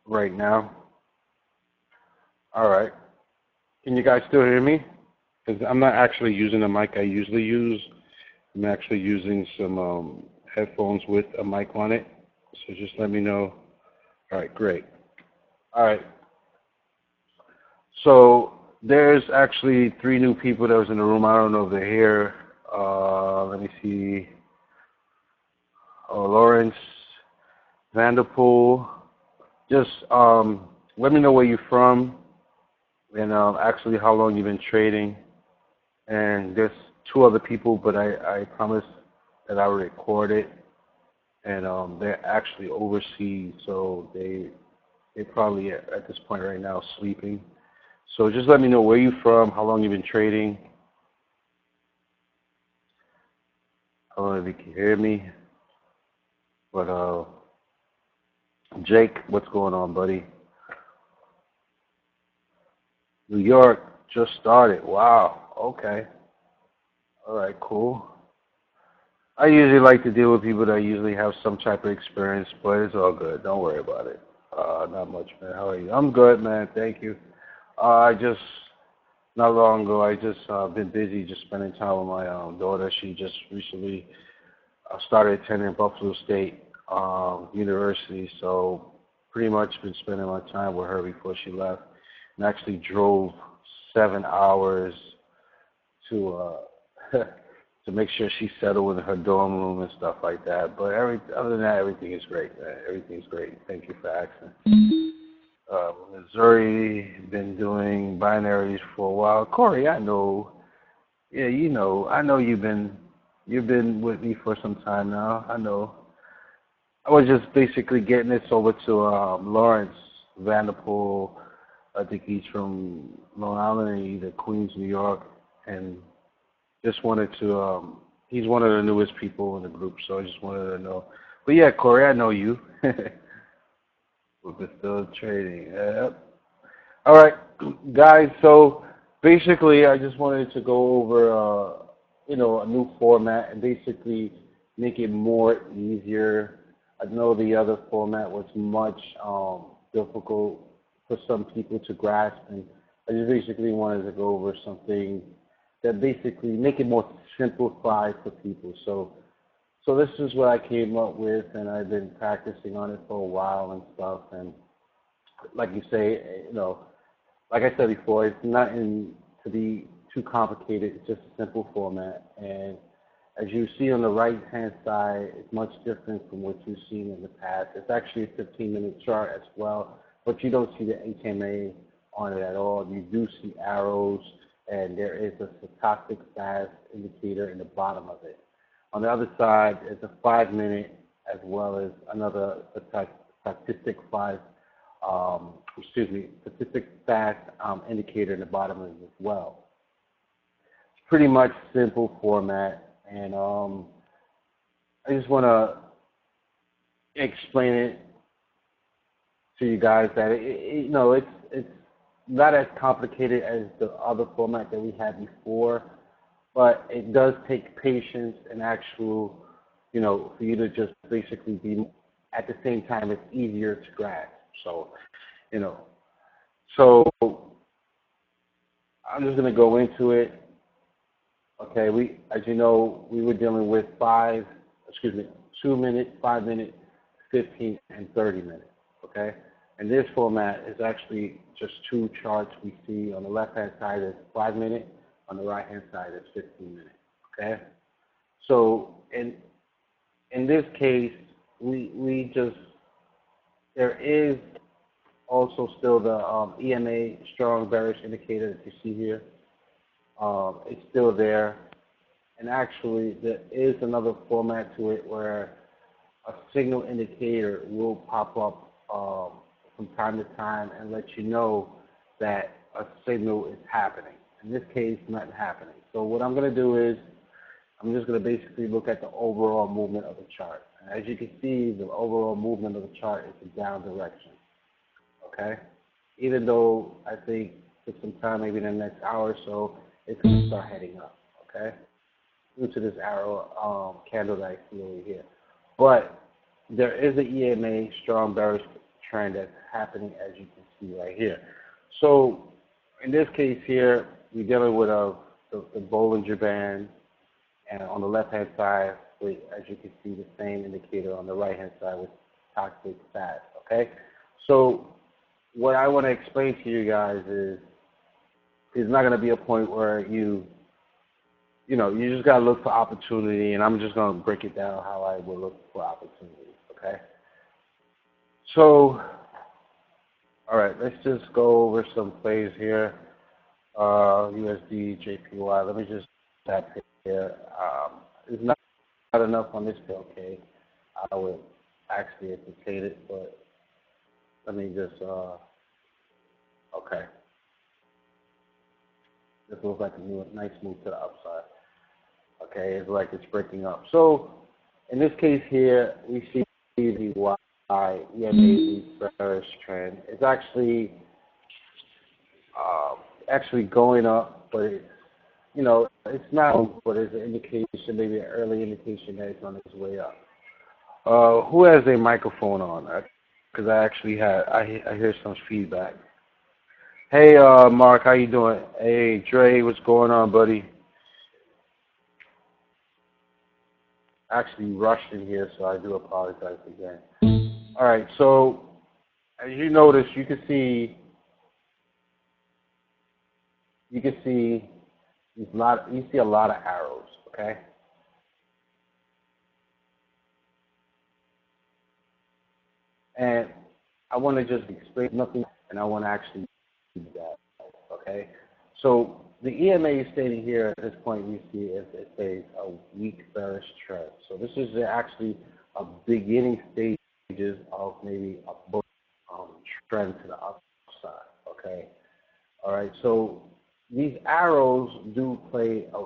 right now. All right. Can you guys still hear me? Because I'm not actually using the mic I usually use. I'm actually using some headphones with a mic on it. So just let me know. All right, great. All right. So there's actually three new people that was in the room. I don't know if they're here. Let me see. Lawrence Vanderpool. Just let me know where you're from and actually how long you've been trading. And there's two other people, but I promised that I would record it. And they're actually overseas, so they probably at this point right now sleeping. So just let me know where you're from, how long you've been trading. I don't know if you can hear me, but Jake, what's going on, buddy? New York just started. Wow. Okay. All right. Cool. I usually like to deal with people that usually have some type of experience, but it's all good. Don't worry about it. Not much, man. How are you? I'm good, man. Thank you. I just not long ago, I just been busy just spending time with my daughter. She just recently started attending Buffalo State University, so pretty much been spending my time with her before she left, and actually drove 7 hours to to make sure she's settled in her dorm room and stuff like that. But other than that, everything is great, man. Everything's great. Thank you for asking. Missouri, been doing binaries for a while. Corey, I know. Yeah, I know you've been with me for some time now. I know. I was just basically getting this over to Lawrence Vanderpool. I think he's from Long Island, either Queens, New York, and just wanted to. He's one of the newest people in the group, so I just wanted to know. But yeah, Corey, I know you. We're still trading. Yep. All right, guys. So basically, I just wanted to go over, a new format and basically make it more easier. I know the other format was much difficult for some people to grasp, and I just basically wanted to go over something that basically make it more simplified for people. So this is what I came up with, and I've been practicing on it for a while and stuff. And like you say, like I said before, it's not to be too complicated. It's just a simple format. And as you see on the right-hand side, it's much different from what you've seen in the past. It's actually a 15-minute chart as well, but you don't see the HMA on it at all. You do see arrows, and there is a stochastic fast indicator in the bottom of it. On the other side is a 5-minute as well as another statistic statistic fast indicator in the bottom of it as well. It's pretty much simple format, and I just want to explain it to you guys that it's not as complicated as the other format that we had before, but it does take patience and actual, for you to just basically be at the same time it's easier to grasp. So, you know, so I'm just going to go into it. Okay, as you know, we were dealing with 2 minute, 5 minute, 15, and 30 minutes. Okay, and this format is actually just two charts we see. On the left-hand side is 5 minute, on the right-hand side is 15 minutes. Okay, so in this case, there is also still the EMA strong bearish indicator that you see here. It's still there. And actually, there is another format to it where a signal indicator will pop up from time to time and let you know that a signal is happening. In this case, nothing happening. So what I'm going to do is I'm just going to basically look at the overall movement of the chart. And as you can see, the overall movement of the chart is in down direction. Okay? Even though I think for some time, maybe in the next hour or so, it's going to start heading up. Okay? Due to this arrow candle that I see over here. But there is an EMA strong bearish trend that's happening, as you can see right here. So in this case here, we're dealing with the Bollinger Band, and on the left-hand side, as you can see, the same indicator on the right-hand side with toxic fat, okay? So what I want to explain to you guys is there's not going to be a point where you just got to look for opportunity, and I'm just going to break it down how I will look for opportunity, okay? So, all right, let's just go over some plays here. USD, JPY, let me just tap here. It's not enough on this bill, okay? I would actually entertain it, but let me just, okay. This looks like a nice move to the upside. Okay, it's like it's breaking up. So in this case here, we see the EMA bearish trend. It's actually going up, but it's, it's not, but it's an indication, maybe an early indication that it's on its way up. Who has a microphone on? Because I actually I hear some feedback. Hey, Mark, how you doing? Hey, Dre, what's going on, buddy? Actually rushed in here, so I do apologize again. All right, so as you notice, you can see you see a lot of arrows, okay? And I want to just explain nothing, and I want to actually do that, okay? So the EMA is stating here at this point, we see it says a weak bearish trend. So this is actually a beginning stages of maybe a bullish trend to the upside, okay? All right, so these arrows do play a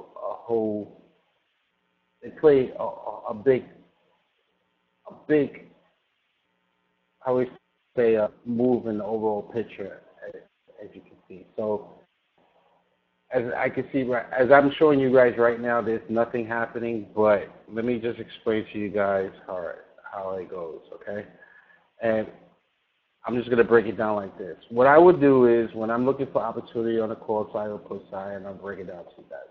big, how we say, a move in the overall picture, as you can see. So as I can see, as I'm showing you guys right now, there's nothing happening, but let me just explain to you guys how it goes, okay? And I'm just going to break it down like this. What I would do is, when I'm looking for opportunity on the call side or put side, and I'll break it down to you guys.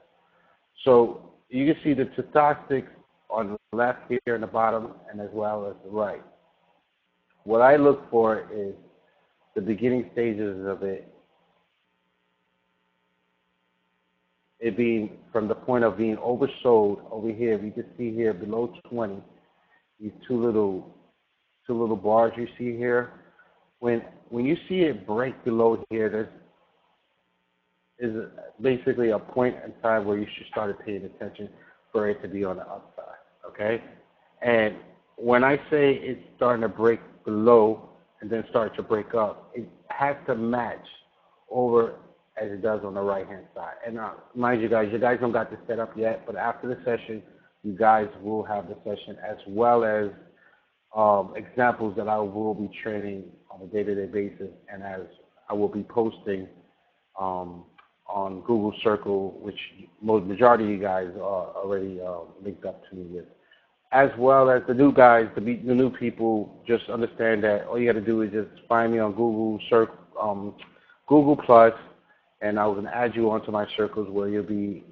So you can see the stochastics on the left here in the bottom, and as well as the right. What I look for is the beginning stages of it being from the point of being oversold over here. You can see here below 20, these two little bars you see here. When you see it break below here, is basically a point in time where you should start paying attention for it to be on the upside, okay? And when I say it's starting to break below and then start to break up, it has to match over as it does on the right-hand side. And mind you guys don't got this set up yet, but after the session, you guys will have the session as well as examples that I will be training on a day-to-day basis, and as I will be posting on Google Circle, which majority of you guys are already linked up to me with. As well as the new guys, the new people, just understand that all you got to do is just find me on Google Google Plus, and I will add you onto my circles where you'll be,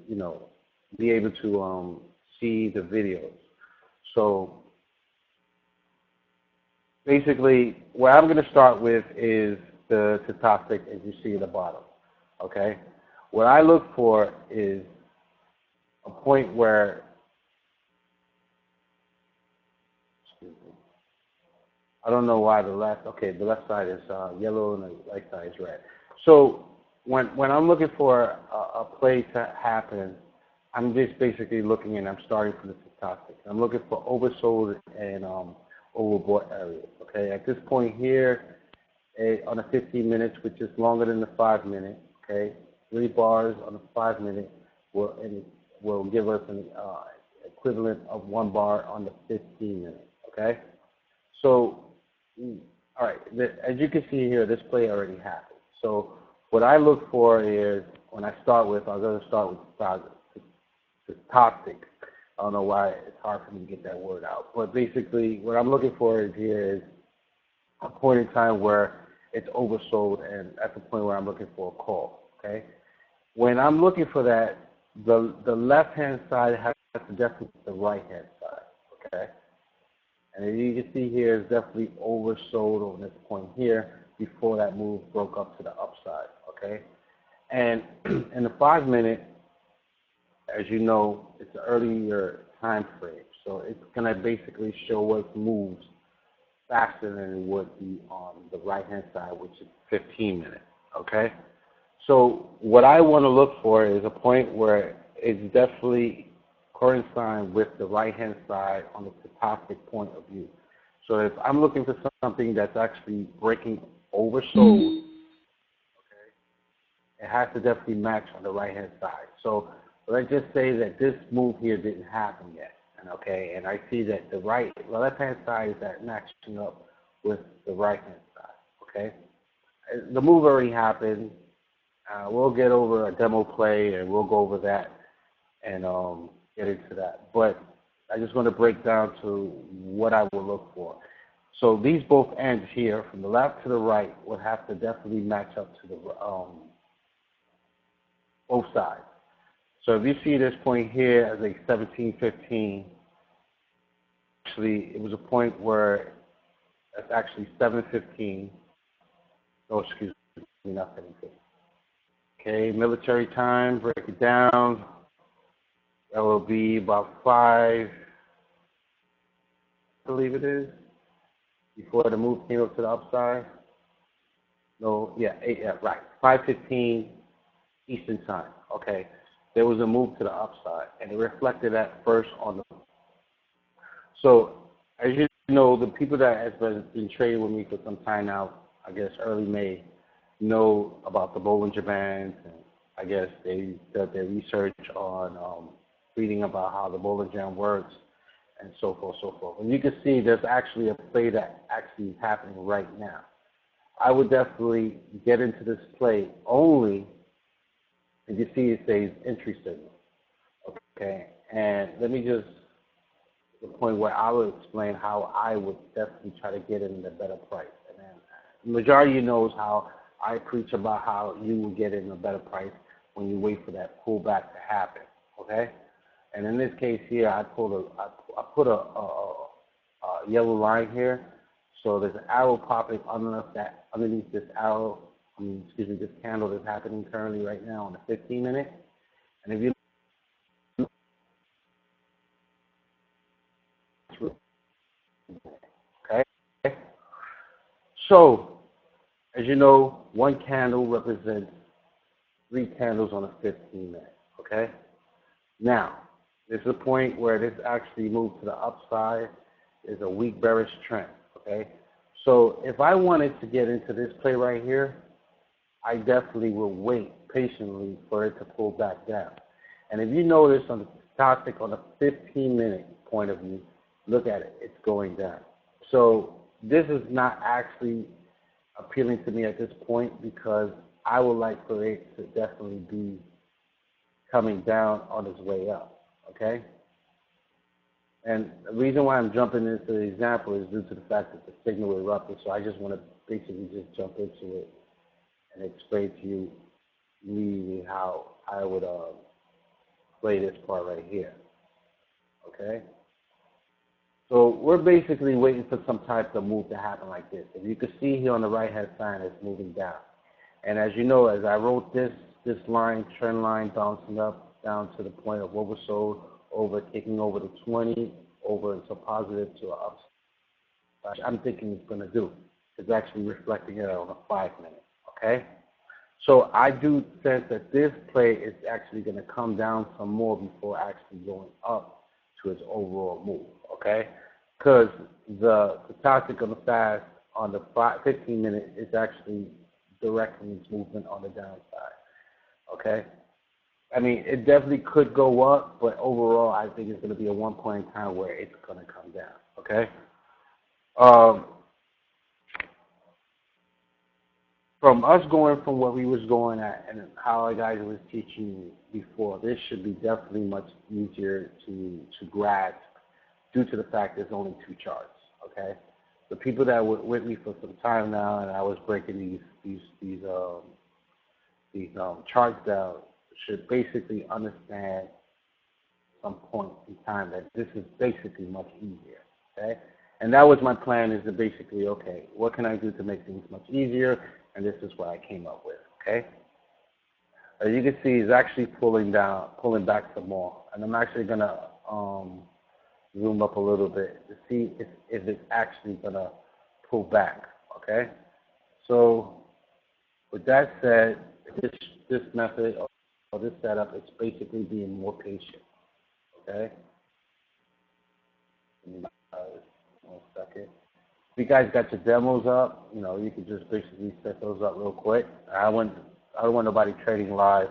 be able to see the videos. So basically, what I'm going to start with is the topic, as you see at the bottom. Okay, what I look for is a point where, I don't know why the left side is yellow and the right side is red. So when I'm looking for a play to happen, I'm just basically looking, and I'm starting from the stochastic. I'm looking for oversold and overbought areas. Okay, at this point here, on the 15 minutes, which is longer than the 5 minute. Okay, 3 bars on the 5 minute will give us an equivalent of 1 bar on the 15 minute. Okay, so all right, as you can see here, this play already happened. So what I look for is, when I start with, I'm going to start with the toxic. I don't know why it's hard for me to get that word out, but basically what I'm looking for is here is a point in time where it's oversold, and at the point where I'm looking for a call. Okay. When I'm looking for that, the left-hand side has to definitely be the right-hand side. Okay. And as you can see here, it's definitely oversold on this point here before that move broke up to the upside. Okay. And in the 5-minute, as you know, it's an earlier time frame, so it's going to basically show us moves faster than it would be on the right-hand side, which is 15-minute, okay? So what I want to look for is a point where it's definitely coinciding with the right-hand side on the stochastic point of view. So if I'm looking for something that's actually breaking oversold, it has to definitely match on the right-hand side. So let's just say that this move here didn't happen yet, and I see that the left-hand side is matching up with the right-hand side, okay? The move already happened. We'll get over a demo play, and we'll go over that and get into that. But I just want to break down to what I will look for. So these both ends here, from the left to the right, would have to definitely match up to the both sides. So if you see this point here as a 1715, actually it was a point where it's actually 715. Oh, excuse me, not 715. Okay, military time, break it down. That will be about 5, I believe it is, before the move came up to the upside. No, yeah, 8, yeah, right, 5:15 Eastern time. Okay, there was a move to the upside, and it reflected that first on the. So, as you know, the people that have been trading with me for some time now, I guess early May, know about the Bollinger Bands, and I guess they did their research on reading about how the Bollinger Band works, and so forth, so forth. And you can see there's actually a play that actually is happening right now. I would definitely get into this play only if you see it says entry signal. Okay, and let me just the point where I will explain how I would definitely try to get in a better price. And then the majority of you knows how I preach about how you will get in a better price when you wait for that pullback to happen. Okay, and in this case here, I put a yellow line here. So there's an arrow popping underneath this arrow. This candle that's happening currently right now on the 15-minute. And if you okay, so as you know, one candle represents 3 candles on a 15-minute. Okay. Now, this is a point where this actually moved to the upside. Is a weak bearish trend. Okay. So if I wanted to get into this play right here, I definitely will wait patiently for it to pull back down. And if you notice on the stochastic on the 15-minute point of view, look at it, it's going down. So this is not actually appealing to me at this point because I would like for it to definitely be coming down on its way up, okay? And the reason why I'm jumping into the example is due to the fact that the signal erupted, so I just want to basically just jump into it and explain to you really how I would play this part right here. Okay? So we're basically waiting for some type of move to happen like this. If you can see here on the right-hand side, it's moving down. And as you know, as I wrote this line, trend line, bouncing up down to the point of oversold, taking over the 20, over into positive to an upside, I'm thinking it's going to do. It's actually reflecting it on a 5-minute. Okay? So I do sense that this play is actually going to come down some more before actually going up to its overall move, okay? Because the stochastic on the fast on the 15-minute is actually directing its movement on the downside, okay? I mean, it definitely could go up, but overall I think it's going to be a one point in time where it's going to come down, okay? From us going from what we was going at and how our guys was teaching before, this should be definitely much easier to grasp due to the fact there's only 2 charts, okay? the people that were with me for some time now, and I was breaking these charts down, should basically understand some point in time that this is basically much easier. Okay, and that was my plan, is to basically, okay, what can I do to make things much easier? And this is what I came up with. Okay. As you can see, it's actually pulling back some more, and I'm actually gonna zoom up a little bit to see if it's actually gonna pull back. Okay. So with that said, this method or this setup, it's basically being more patient. Okay. 1 second. If you guys got your demos up, you can just basically set those up real quick. I don't want nobody trading live.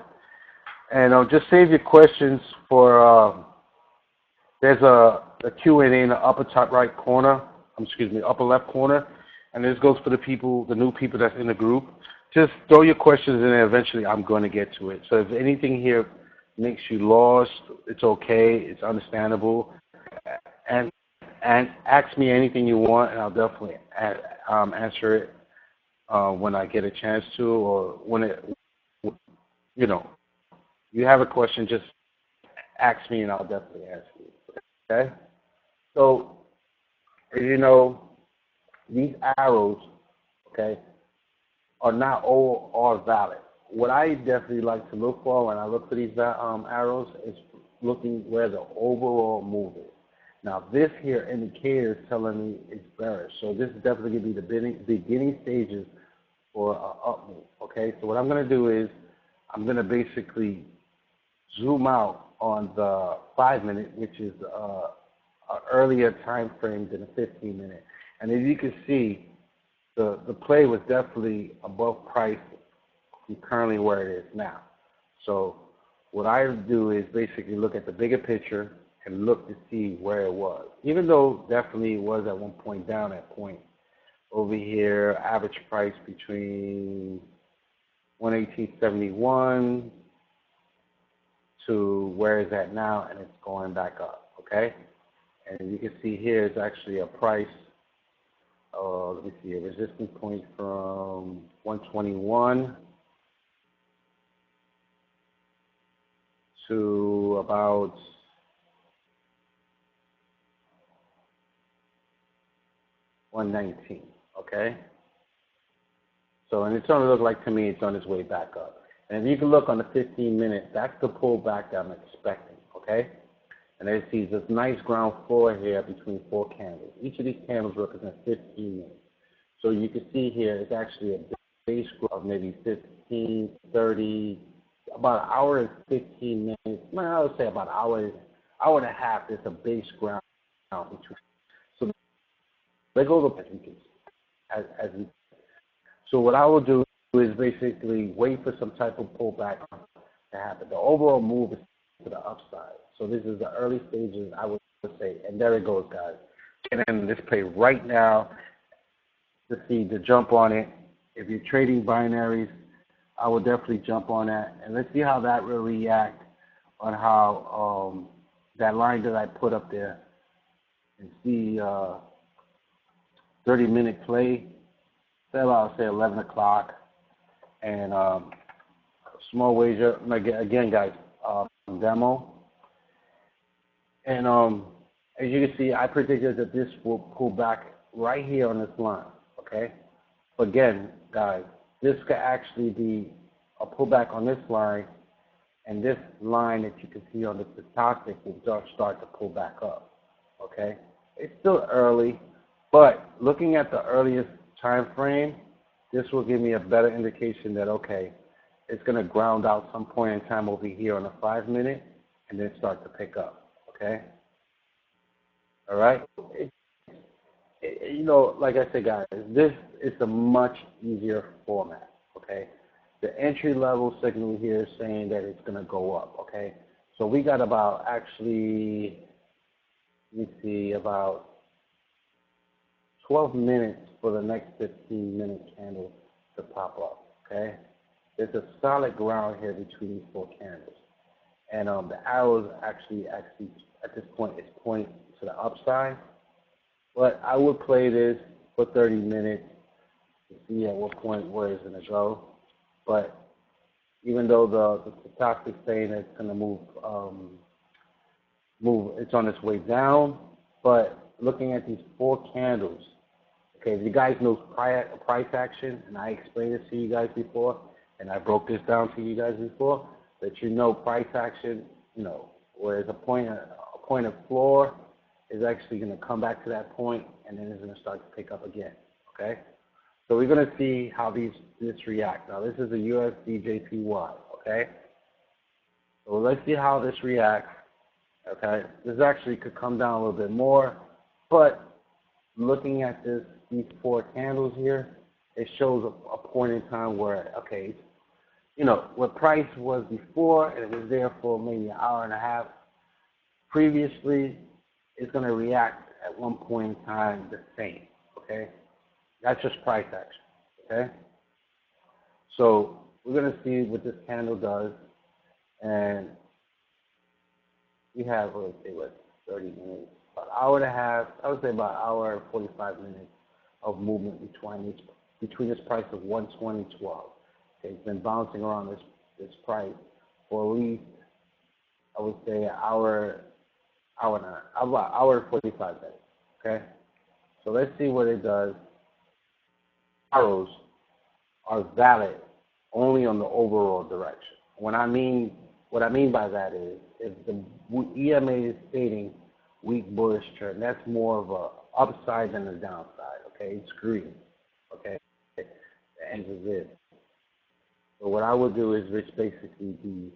And just save your questions for, there's a Q&A in the upper top right corner, upper left corner. And this goes for the new people that's in the group. Just throw your questions in there. Eventually, I'm going to get to it. So if anything here makes you lost, it's okay. It's understandable. And ask me anything you want, and I'll definitely answer it when I get a chance to, or when you have a question, just ask me, and I'll definitely answer you. Okay? So, as you know, these arrows, okay, are not all are valid. What I definitely like to look for when I look for these arrows is looking where the overall move is. Now, this here indicator is telling me it's bearish. So this is definitely going to be the beginning stages for an up move. Okay, so what I'm going to do is I'm going to basically zoom out on the 5-minute, which is an earlier time frame than the 15-minute. And as you can see, the play was definitely above price from currently where it is now. So what I do is basically look at the bigger picture and look to see where it was. Even though definitely it was at one point down at point over here, average price between 118.71 to where it's at now, and it's going back up, okay? And you can see here it's actually a price, let me see, a resistance point from 121 to about 119, okay? So, and it's going to look like, to me, it's on its way back up. And if you can look on the 15-minute, that's the pullback that I'm expecting, okay? And as you see, this nice ground floor here between 4 candles. Each of these candles represent 15 minutes. So you can see here, it's actually a base growth of maybe 15, 30, about an hour and 15 minutes. I would say about an hour and a half. There's a base ground between. So they go to as we. So what I will do is basically wait for some type of pullback to happen. The overall move is to the upside. So this is the early stages, I would say, and there it goes, guys. And then this play right now to jump on it. If you're trading binaries, I will definitely jump on that, and let's see how that will react on how that line that I put up there, and see 30-minute play. Say about, say 11 o'clock, and small wager again, guys. Demo, and as you can see, I predicted that this will pull back right here on this line. Okay, but again, guys, this could actually be a pullback on this line, and this line that you can see on the stochastic will start to pull back up. Okay, it's still early, but looking at the earliest time frame, this will give me a better indication that, okay, it's going to ground out some point in time over here on a 5-minute and then start to pick up, okay? All right? Like I said, guys, this is a much easier format, okay? The entry-level signal here is saying that it's going to go up, okay? So we got about, actually, let me see, about 12 minutes for the next 15-minute candle to pop up, okay? There's a solid ground here between these 4 candles. And the arrows actually, at this point, is pointing to the upside. But I would play this for 30 minutes to see at what point where it's going to go. But even though the stock is saying it's going to move, it's on its way down. But looking at these four candles, okay, if you guys know price action, and I explained this to you guys before, and I broke this down to you guys before, that you know price action, where it's a point of floor is actually going to come back to that point, and then it's going to start to pick up again, okay? So we're going to see how this reacts. Now, this is a USD JPY, okay? So let's see how this reacts, okay? This actually could come down a little bit more, but looking at these four candles here, it shows a point in time where, okay, what price was before, and it was there for maybe an hour and a half previously, it's going to react at one point in time the same, okay? That's just price action, okay? So we're going to see what this candle does, and we have, let's say, 30 minutes, about an hour and a half, I would say about an hour and 45 minutes of movement between this price of 120.12. Okay, it's been bouncing around this price for at least, I would say, an hour and about hour and 45 minutes, okay? So let's see what it does. Arrows are valid only on the overall direction. What I mean by that is, if the EMA is stating weak bullish trend, that's more of a upside than a downside, okay? It's green, okay? The end is it. So what I would do is just basically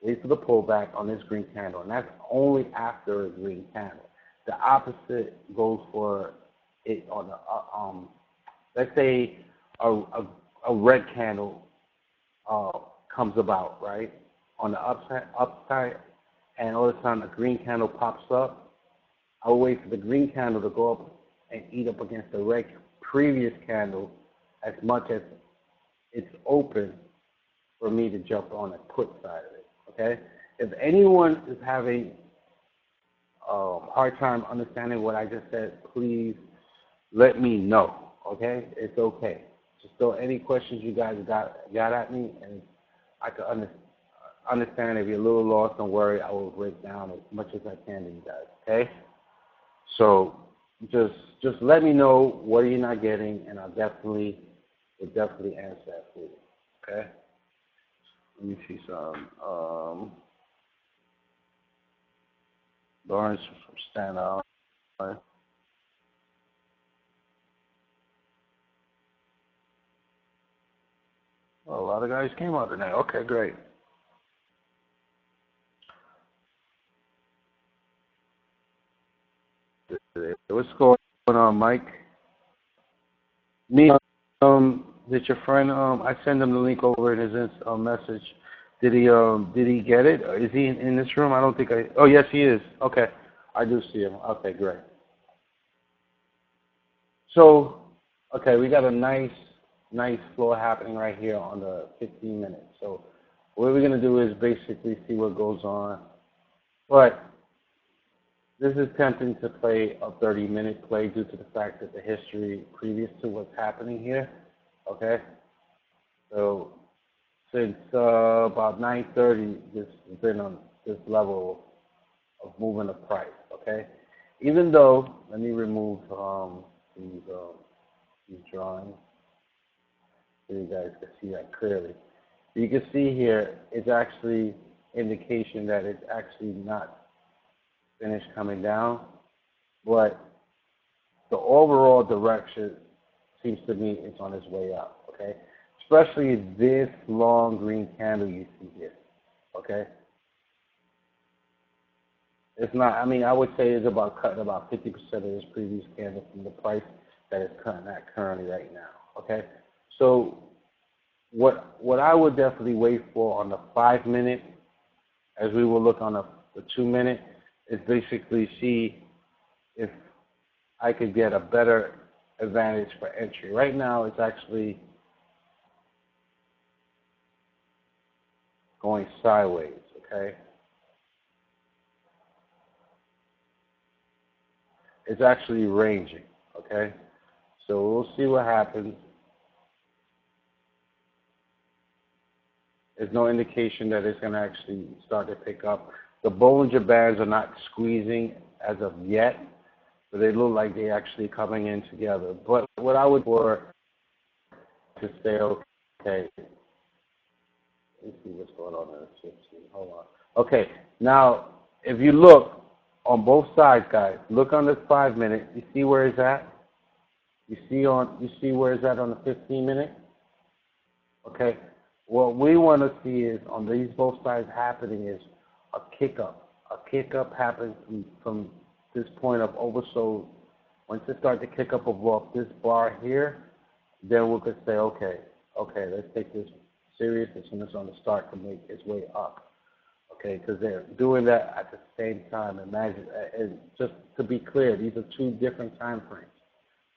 wait for the pullback on this green candle, and that's only after a green candle. The opposite goes for it on the let's say a red candle comes about, right, on the upside, and all of a sudden a green candle pops up. I will wait for the green candle to go up and eat up against the red previous candle as much as it's open for me to jump on the put side of it, okay? If anyone is having a hard time understanding what I just said, please let me know, okay? It's okay. Just throw any questions you guys got at me, and I can understand. If you're a little lost, don't worry. I will break down as much as I can to you guys, okay? So just let me know what you're not getting, and will definitely answer that for you, okay? Let me see some. Lawrence from Stand Out. Oh, a lot of guys came out tonight. Okay, great. What's going on, Mike? Me, did your friend? I sent him the link over in his message. Did he get it? Is he in this room? I don't think I. Oh, yes, he is. Okay, I do see him. Okay, great. So, okay, we got a nice flow happening right here on the 15 minutes. So, what we're gonna do is basically see what goes on. But this is tempting to play a 30-minute play due to the fact that the history previous to what's happening here. Okay, so since about 9:30, this has been on this level of movement of price. Okay, even though, let me remove these drawings so you guys can see that clearly. You can see here it's actually indication that it's actually not finished coming down, but the overall direction seems to me it's on its way up. Okay, especially this long green candle you see here. Okay, it's not. I mean, I would say it's about cutting about 50% of this previous candle from the price that it's cutting at currently right now. Okay, so what I would definitely wait for on the 5-minute, as we will look on the 2-minute, is basically see if I could get a better advantage for entry. Right now, it's actually going sideways. Okay, it's actually ranging. Okay, So we'll see what happens. There's no indication that it's going to actually start to pick up. The Bollinger Bands are not squeezing as of yet, but they look like they're actually coming in together. But what I would for to say, okay, let's see what's going on there. Hold on. Okay, now if you look on both sides, guys, look on this 5 minute. You see where it's at? You see where it's at on the 15 minute? Okay. What we want to see is on these both sides happening is a kick up. A kick up happens from this point of oversold. Once it starts to kick up above this bar here, then we could say, okay, let's take this serious as soon as it's on the start to make its way up. Okay, because they're doing that at the same time. Imagine, and just to be clear, these are two different time frames.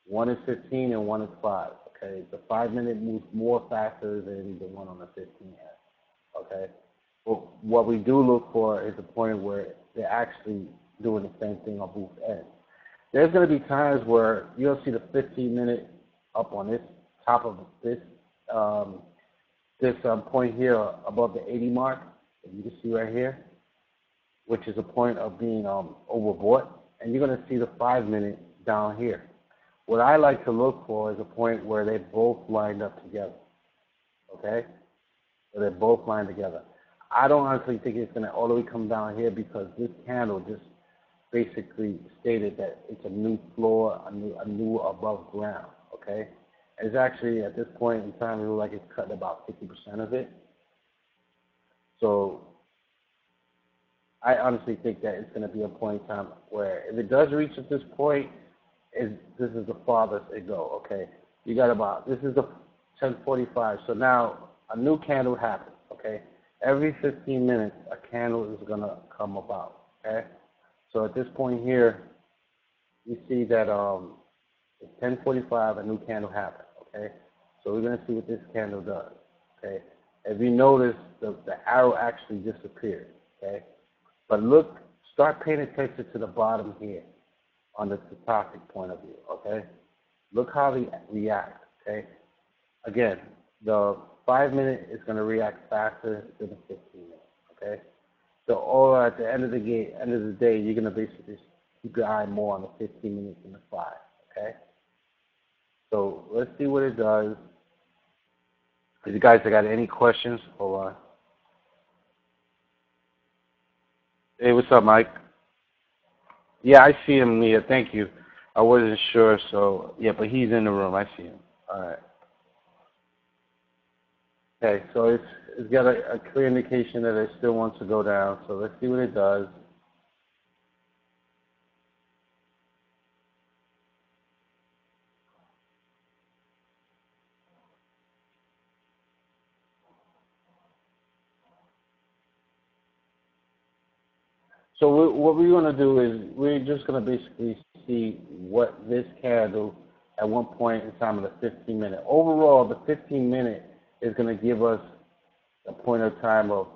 One is 15 and one is 5. Okay, the 5 minute moves more faster than the one on the 15 has. Okay, but what we do look for is a point where they're actually doing the same thing on both ends. There's going to be times where you'll see the 15 minute up on this top of this point here above the 80 mark. You can see right here, which is a point of being overbought, and you're going to see the 5 minute down here. What I like to look for is a point where they both lined up together, okay? Where they're both lined together. I don't honestly think it's going to all the way come down here because this candle just basically stated that it's a new floor, a new above ground, okay? It's actually, at this point in time, it looks like it's cutting about 50% of it. So I honestly think that it's going to be a point in time where if it does reach at this point, this is the farthest it go, okay? You got about, this is the 10:45, so now a new candle happens, okay? Every 15 minutes, a candle is going to come about, okay? So at this point here, you see that it's 10:45, a new candle happens, okay? So we're going to see what this candle does, okay? If you notice, the arrow actually disappeared, okay? But look, start paying attention to the bottom here on the stochastic point of view, okay? Look how they react, okay? Again, the 5 minute is going to react faster than the 15 minute, okay? So all at the end of the day, you're going to basically keep your eye more on the 15 minutes than the 5, okay? So let's see what it does. If you guys have got any questions, hold on. Hey, what's up, Mike? Yeah, I see him, Leah. Thank you. I wasn't sure, so yeah, but he's in the room. I see him. All right. Okay, so it's got a clear indication that it still wants to go down. So let's see what it does. So what we're going to do is we're just going to basically see what this candle at one point in time of the 15 minute. Overall, the 15 minute is going to give us a point of time of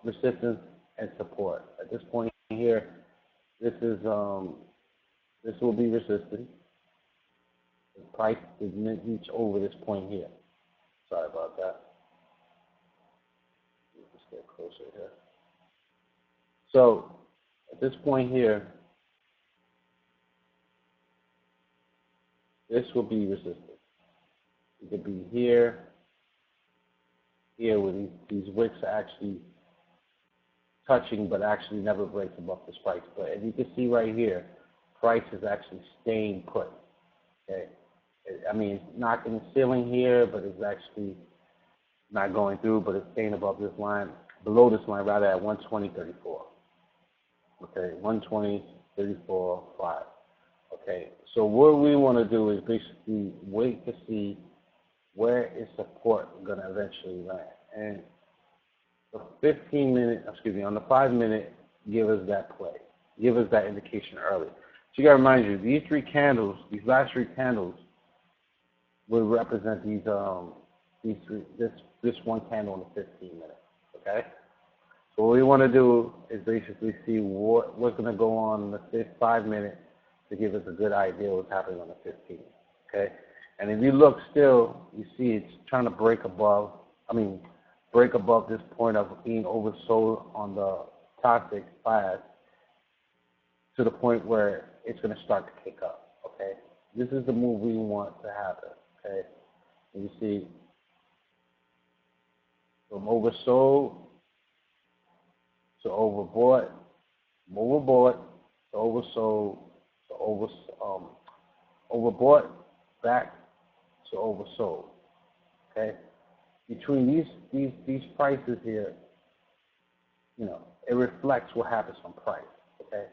resistance and support. At this point here, this will be resistance. The price didn't reach over this point here. Sorry about that. Let's get closer here. So at this point here, this will be resistance. It could be here, where these wicks are actually touching, but actually never breaks above this price. But as you can see right here, price is actually staying put. Okay, I mean it's knocking the ceiling here, but it's actually not going through, but it's staying above this line, below this line rather at 120.34. Okay, 120.34.5. Okay, so what we want to do is basically wait to see where is support going to eventually land. And the 15 minute, on the 5 minute, give us that play, give us that indication early. So you got to remind you, these last three candles, will represent this one candle in the 15 minutes. Okay. So what we want to do is basically see what's going to go on in the 5 minute to give us a good idea of what's happening on the 15. Okay. And if you look still, you see it's trying to break above, break above this point of being oversold on the toxic fast to the point where it's going to start to kick up, okay? This is the move we want to happen, okay? And you see from oversold to overbought, from overbought to oversold to overbought back to oversold, okay? Between these prices here, it reflects what happens on price, okay?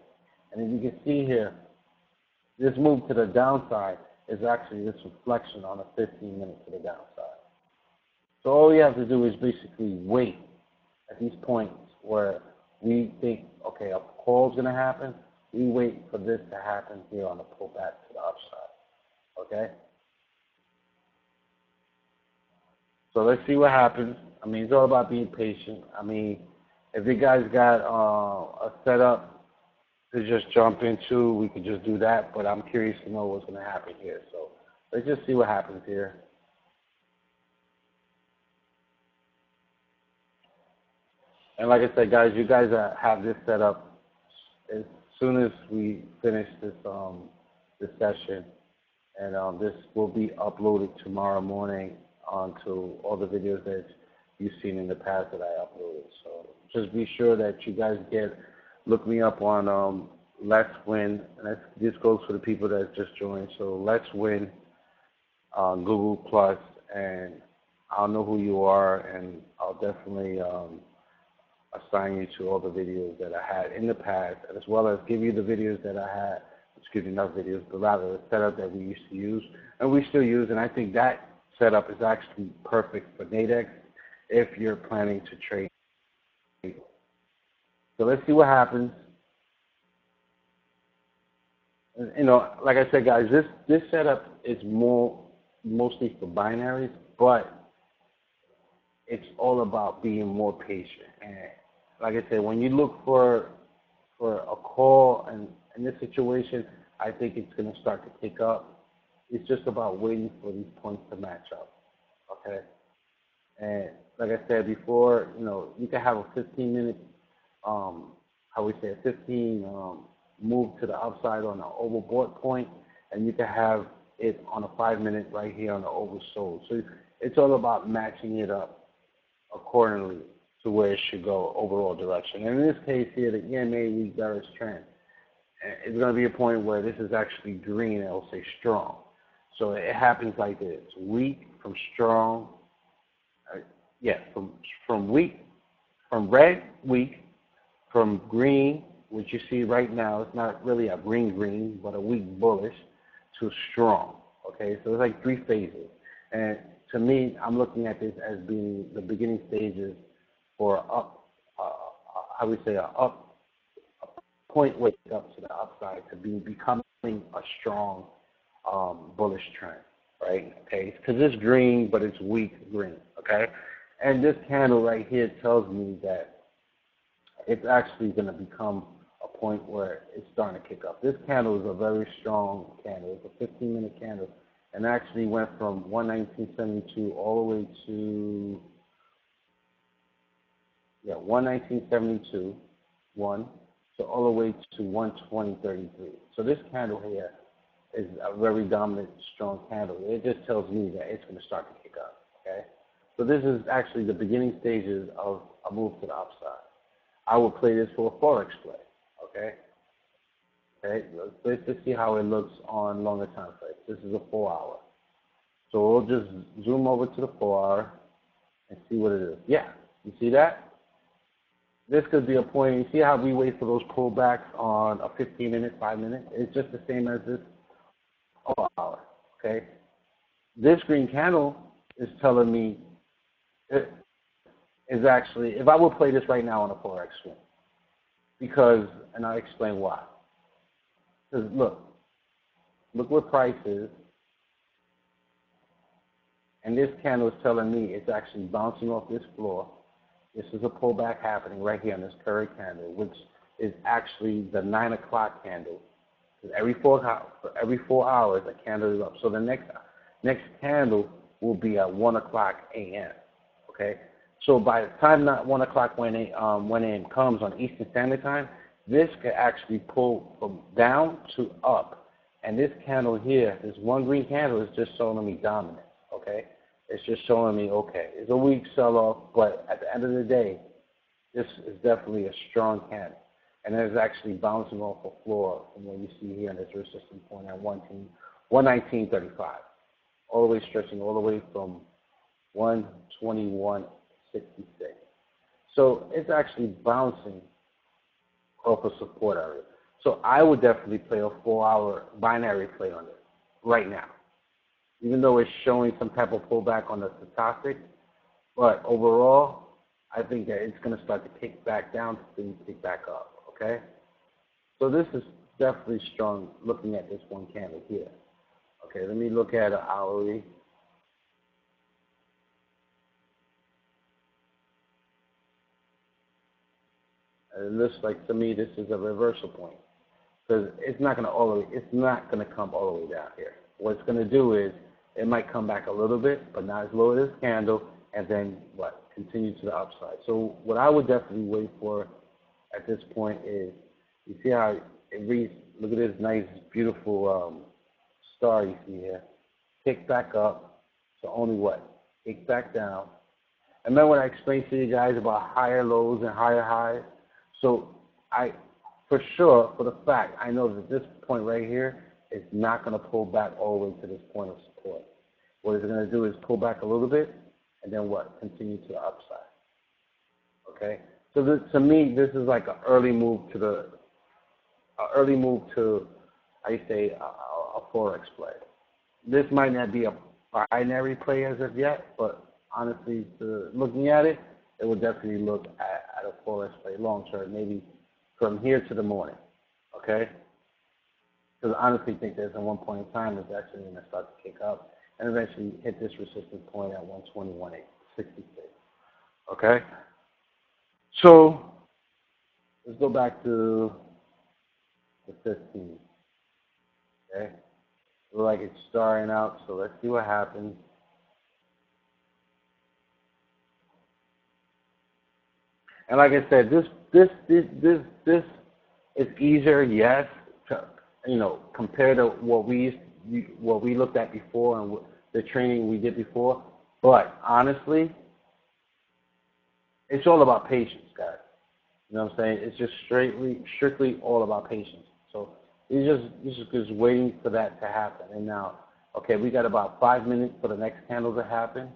And as you can see here, this move to the downside is actually this reflection on a 15-minute to the downside. So all we have to do is basically wait at these points where we think, okay, a call is going to happen. We wait for this to happen here on the pullback to the upside, okay? So let's see what happens. It's all about being patient. If you guys got a setup to just jump into, we could just do that, but I'm curious to know what's going to happen here. So let's just see what happens here. And like I said, guys, you guys have this set up as soon as we finish this session, and this will be uploaded tomorrow morning onto all the videos that you've seen in the past that I uploaded. So just be sure that you guys look me up on Let's Win, and this goes for the people that just joined. So Let's Win on Google Plus, and I'll know who you are, and I'll definitely assign you to all the videos that I had in the past, as well as give you the videos that I had, excuse me, not videos, but rather the setup that we used to use, and we still use, and I think that setup is actually perfect for Nadex if you're planning to trade. So let's see what happens. Like I said, guys, this setup is mostly for binaries, but it's all about being more patient. And like I said, when you look for a call, and in this situation, I think it's going to start to pick up. It's just about waiting for these points to match up, okay? And like I said before, you can have a 15-minute, a 15 move to the upside on the overbought point, and you can have it on a 5-minute right here on the oversold. So it's all about matching it up accordingly to where it should go, overall direction. And in this case here, the EMA weak bearish trend, it's going to be a point where this is actually green, and it'll say strong. So it happens like this: weak from strong, from weak, from red, weak, from green, which you see right now, it's not really a green, but a weak bullish, to strong. Okay, so it's like 3 phases. And to me, I'm looking at this as being the beginning stages for a point wake up to the upside, to becoming a strong bullish trend, right? Okay, because it's green, but it's weak green, okay? And this candle right here tells me that it's actually going to become a point where it's starting to kick up. This candle is a very strong candle. It's a 15-minute candle, and actually went from 119.72 all the way to 119.72, so all the way to 120.33. So this candle here is a very dominant, strong candle. It just tells me that it's going to start to kick up, okay? So this is actually the beginning stages of a move to the upside. I will play this for a Forex play, okay? Okay, let's just see how it looks on longer time frames. This is a 4-hour. So we'll just zoom over to the 4-hour and see what it is. Yeah, you see that? This could be a point. You see how we wait for those pullbacks on a 15-minute, 5-minute? It's just the same as this 4-hour, okay? This green candle is telling me it is actually, if I would play this right now on a Forex swing, because, and I'll explain why. Because look where price is, and this candle is telling me it's actually bouncing off this floor. This is a pullback happening right here on this current candle, which is actually the 9 o'clock candle. Every 4 hours, a candle is up. So the next candle will be at 1 o'clock a.m. Okay, so by the time that 1 o'clock when it comes on Eastern Standard Time, this could actually pull from down to up. And this candle here, this one green candle, is just showing me dominance. Okay, it's just showing me, okay, it's a weak sell-off, but at the end of the day, this is definitely a strong candle. And it's actually bouncing off the floor from what you see here in this resistance point at 119.35, all the way stretching all the way from 121.66. So it's actually bouncing off a support area. So I would definitely play a 4-hour binary play on it right now, even though it's showing some type of pullback on the stochastic. But overall, I think that it's going to start to kick back down to kick back up. Okay, so this is definitely strong looking at this one candle here. Okay, let me look at an hourly. And it looks like to me this is a reversal point because it's not going to come all the way down here. What it's going to do is it might come back a little bit, but not as low as this candle, and then what? Continue to the upside. So what I would definitely wait for at this point is, you see how it reads, look at this nice, beautiful star you see here. Kick back up, so only what? Kick back down. And remember when I explained to you guys about higher lows and higher highs? So for sure, for the fact, I know that this point right here is not going to pull back all the way to this point of support. What it's going to do is pull back a little bit, and then what? Continue to the upside. Okay? So this, to me, this is like an early move to how you say, a forex play. This might not be a binary play as of yet, but honestly, looking at it, it will definitely look at a forex play long term, maybe from here to the morning. Okay? Because I honestly think that at one point in time, it's actually going to start to kick up and eventually hit this resistance point at 121.66. Okay? So let's go back to the 15. Okay? Looks like it's starting out, so let's see what happens. And like I said, this is easier, yes, compared to what we looked at before and the training we did before. But honestly, it's all about patience, guys. You know what I'm saying? It's just strictly all about patience. So you're just waiting for that to happen. And now, okay, we got about 5 minutes for the next candle to happen.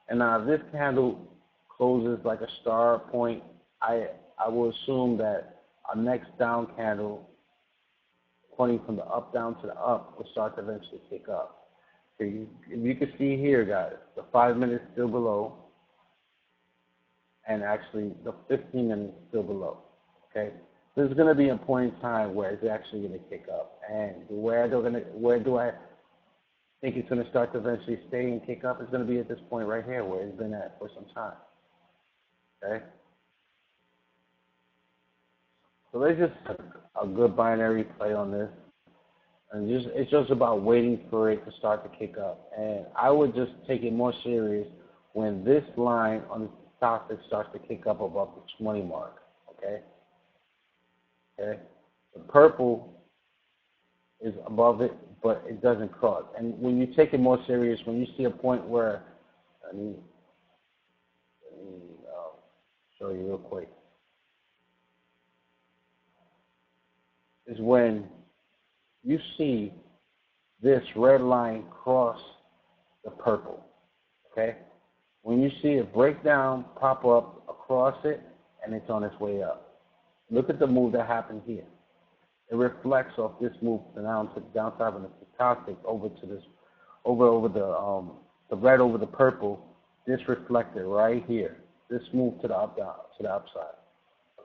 And now if this candle closes like a star point, I will assume that our next down candle, pointing from the up down to the up, will start to eventually kick up. So if you can see here, guys, the 5 minutes still below, and actually the 15 minutes still below. Okay, there's going to be a point in time where it's actually going to kick up, and where do I think it's going to start to eventually stay and kick up? It's going to be at this point right here where it's been at for some time. Okay, so there's just a good binary play on this, and it's just about waiting for it to start to kick up. And I would just take it more serious when this line on the stochastic starts to kick up above the 20 mark. Okay. Okay. The purple is above it, but it doesn't cross. And when you take it more serious, when you see a point where, let me show you real quick, is when you see this red line cross the purple. Okay? When you see it break down, pop up across it, and it's on its way up. Look at the move that happened here. It reflects off this move down to the downside of the stochastic over to this, over the red over the purple. This reflected right here. This move to the upside.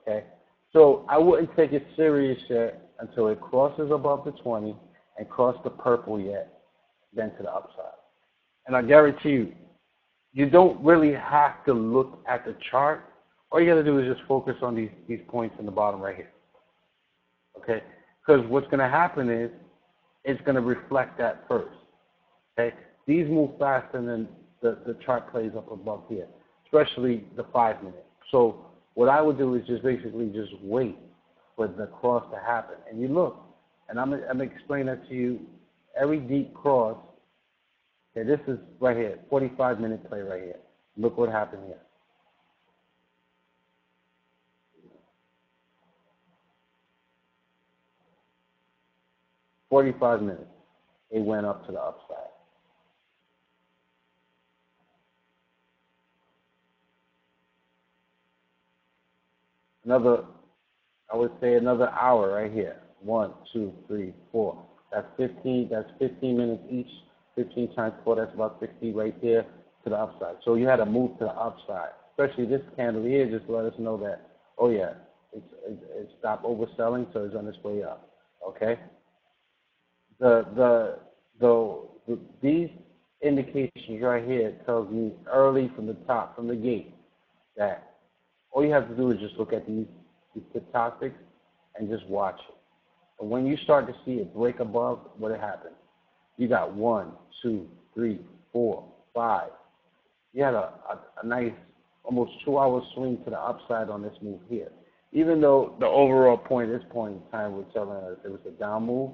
Okay, so I wouldn't take it serious yet until it crosses above the 20 and cross the purple yet, then to the upside. And I guarantee you, you don't really have to look at the chart. All you got to do is just focus on these points in the bottom right here. Okay? Because what's going to happen is it's going to reflect that first. Okay? These move faster than the chart plays up above here, especially the 5 minute. So what I would do is just basically just wait for the cross to happen. And you look, and I'm going to explain that to you. Every deep cross, okay, this is right here, 45-minute play right here. Look what happened here. "45 minutes, it went up to the upside. Another, I would say another hour right here. 1, 2, 3, 4. That's 15. That's 15 minutes each. 15 times 4. That's about 60 right there to the upside. So you had to move to the upside. Especially this candle here, just to let us know that, oh yeah, it stopped overselling, so it's on its way up. Okay. These indications right here tells me early from the top, from the gate, that all you have to do is just look at these statistics and just watch it. And when you start to see it break above, what happens? You got 1, 2, 3, 4, 5. You had a nice almost 2-hour swing to the upside on this move here. Even though the overall point at this point in time was telling us it was a down move,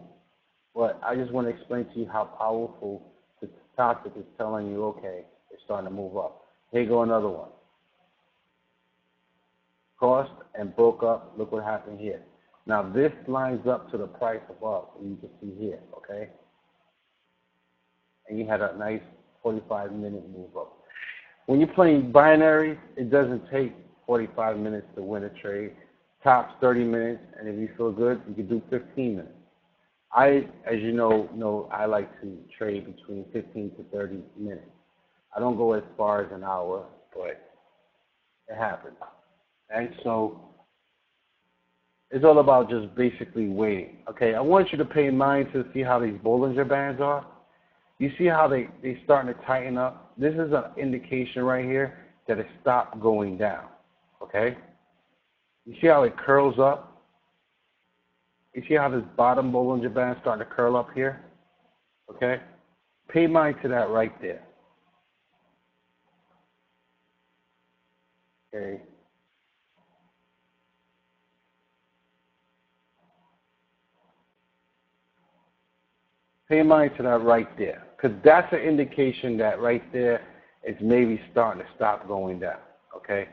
but I just want to explain to you how powerful the stochastic is telling you, okay, it's starting to move up. Here go another one. Crossed and broke up. Look what happened here. Now this lines up to the price above, you can see here, okay? And you had a nice 45-minute move up. When you're playing binary, it doesn't take 45 minutes to win a trade. Tops 30 minutes, and if you feel good, you can do 15 minutes. As you know, I like to trade between 15 to 30 minutes. I don't go as far as an hour, but it happens. And so it's all about just basically waiting. Okay, I want you to pay mind to see how these Bollinger Bands are. You see how they starting to tighten up? This is an indication right here that it stopped going down. Okay? You see how it curls up? You see how this bottom Bollinger Band starting to curl up here? Okay? Pay mind to that right there. Okay? Pay mind to that right there, because that's an indication that right there is maybe starting to stop going down, okay?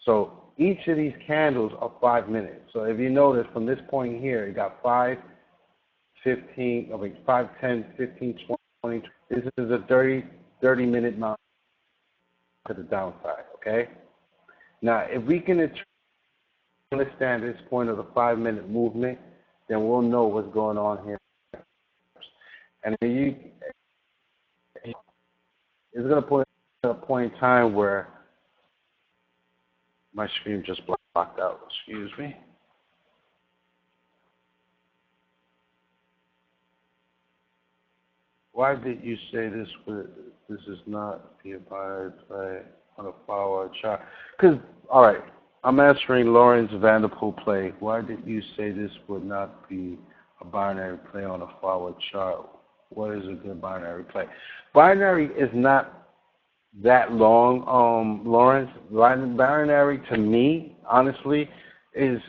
So each of these candles are 5 minutes. So if you notice from this point here, you got 5, 15, 5, 10, 15, 20. This is a 30-minute mount to the downside, okay? Now, if we can understand this point of the 5-minute movement, then we'll know what's going on here. And it's going to put a point in time where my screen just blocked out. Excuse me. Why did you say this is not be a buyer play on a 4-hour chart? Because, all right, I'm answering Lawrence Vanderpool play. Why did you say this would not be a binary play on a 4-hour chart? What is a good binary play? Binary is not that long, Lawrence. Binary to me, honestly, is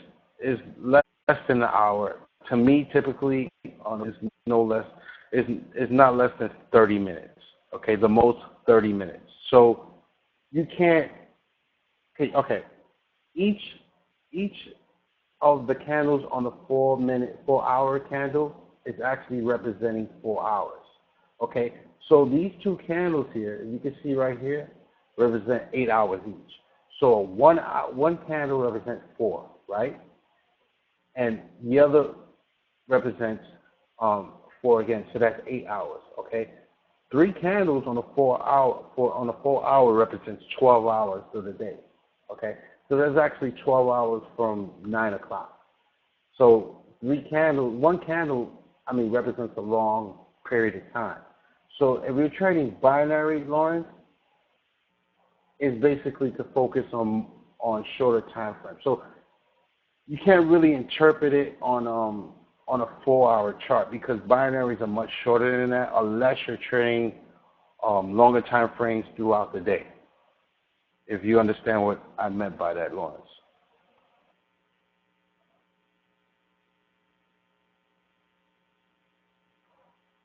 less than an hour. To me, typically, is no less is not less than 30 minutes. Okay, the most 30 minutes. So you can't. Okay, each of the candles on the 4-hour candle is actually representing 4 hours. Okay, so these two candles here, you can see right here, represent 8 hours each. So one candle represents 4, right? And the other represents 4 again, so that's 8 hours. Okay, 3 candles on the 4-hour represents 12 hours of the day. Okay, so there's actually 12 hours from 9 o'clock. So one candle, represents a long period of time. So if you're trading binary, Lawrence, is basically to focus on shorter time frames. So you can't really interpret it on a 4-hour chart because binaries are much shorter than that unless you're trading longer time frames throughout the day. If you understand what I meant by that, Lawrence.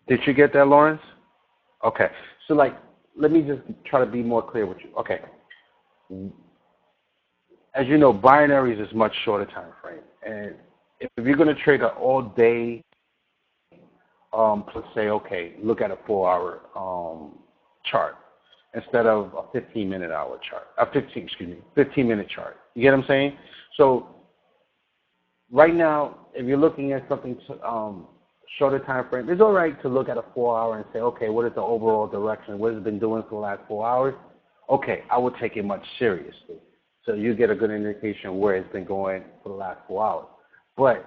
Did you get that, Lawrence? Okay. So, like, let me just try to be more clear with you. Okay. As you know, binaries is much shorter time frame, and if you're going to trade an all-day, let's say, okay, look at a 4-hour chart instead of a 15-minute hour chart, 15-minute chart. You get what I'm saying? So right now, if you're looking at something shorter time frame, it's all right to look at a 4-hour and say, okay, what is the overall direction? What has it been doing for the last 4 hours? Okay, I would take it much seriously. So you get a good indication where it's been going for the last 4 hours. But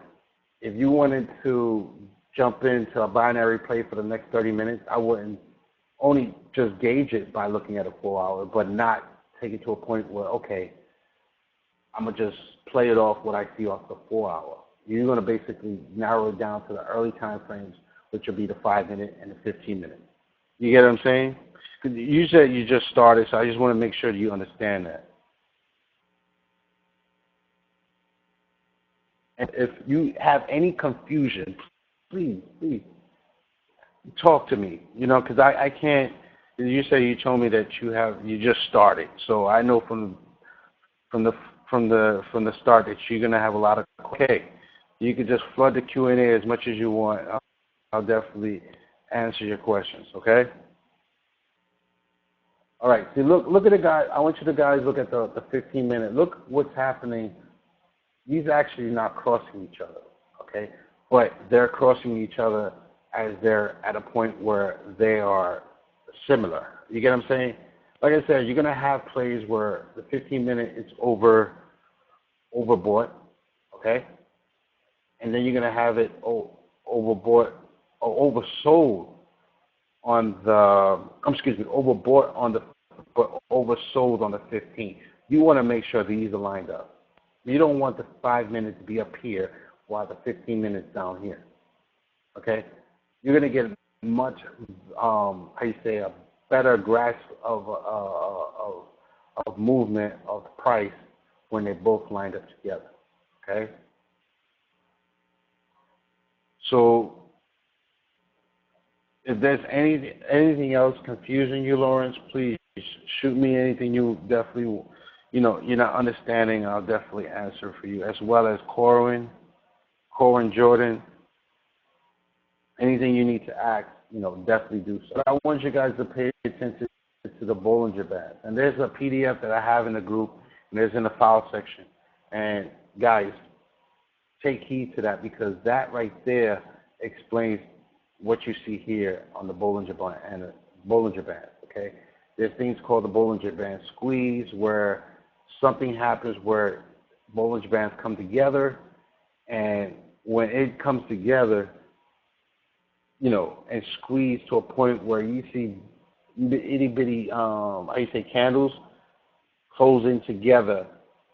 if you wanted to jump into a binary play for the next 30 minutes, I wouldn't only just gauge it by looking at a 4-hour, but not take it to a point where, okay, I'm going to just play it off what I see off the 4-hour. You're going to basically narrow it down to the early time frames, which will be the 5-minute and the 15-minute. You get what I'm saying? 'Cause you said you just started, so I just want to make sure that you understand that. And if you have any confusion, please talk to me. You know, because I can't. You say you told me that you just started, so I know from the start that you're gonna have a lot of. Okay, you can just flood the Q&A as much as you want. I'll definitely answer your questions. Okay. All right. See, look at the guy. I want you to guys look at the 15-minute. Look what's happening. These are actually not crossing each other, okay? But they're crossing each other as they're at a point where they are similar. You get what I'm saying? Like I said, you're going to have plays where the 15-minute is overbought, okay? And then you're going to have it overbought or oversold on the, overbought on the, but oversold on the 15. You want to make sure these are lined up. You don't want the 5 minutes to be up here while the 15 minutes down here. Okay? You're going to get much, a better grasp of movement of price when they're both lined up together. Okay? So if there's anything else confusing you, Lawrence, please shoot me anything you definitely, you're not understanding. I'll definitely answer for you, as well as Corwin Jordan. Anything you need to ask, definitely do so. But I want you guys to pay attention to the Bollinger Bands. And there's a PDF that I have in the group, and there's in the file section. And guys, take heed to that, because that right there explains what you see here on the Bollinger Band and the Bollinger Band. Okay, there's things called the Bollinger Band squeeze, where something happens where Bollinger Bands come together, and when it comes together, and squeeze to a point where you see itty bitty, candles closing together,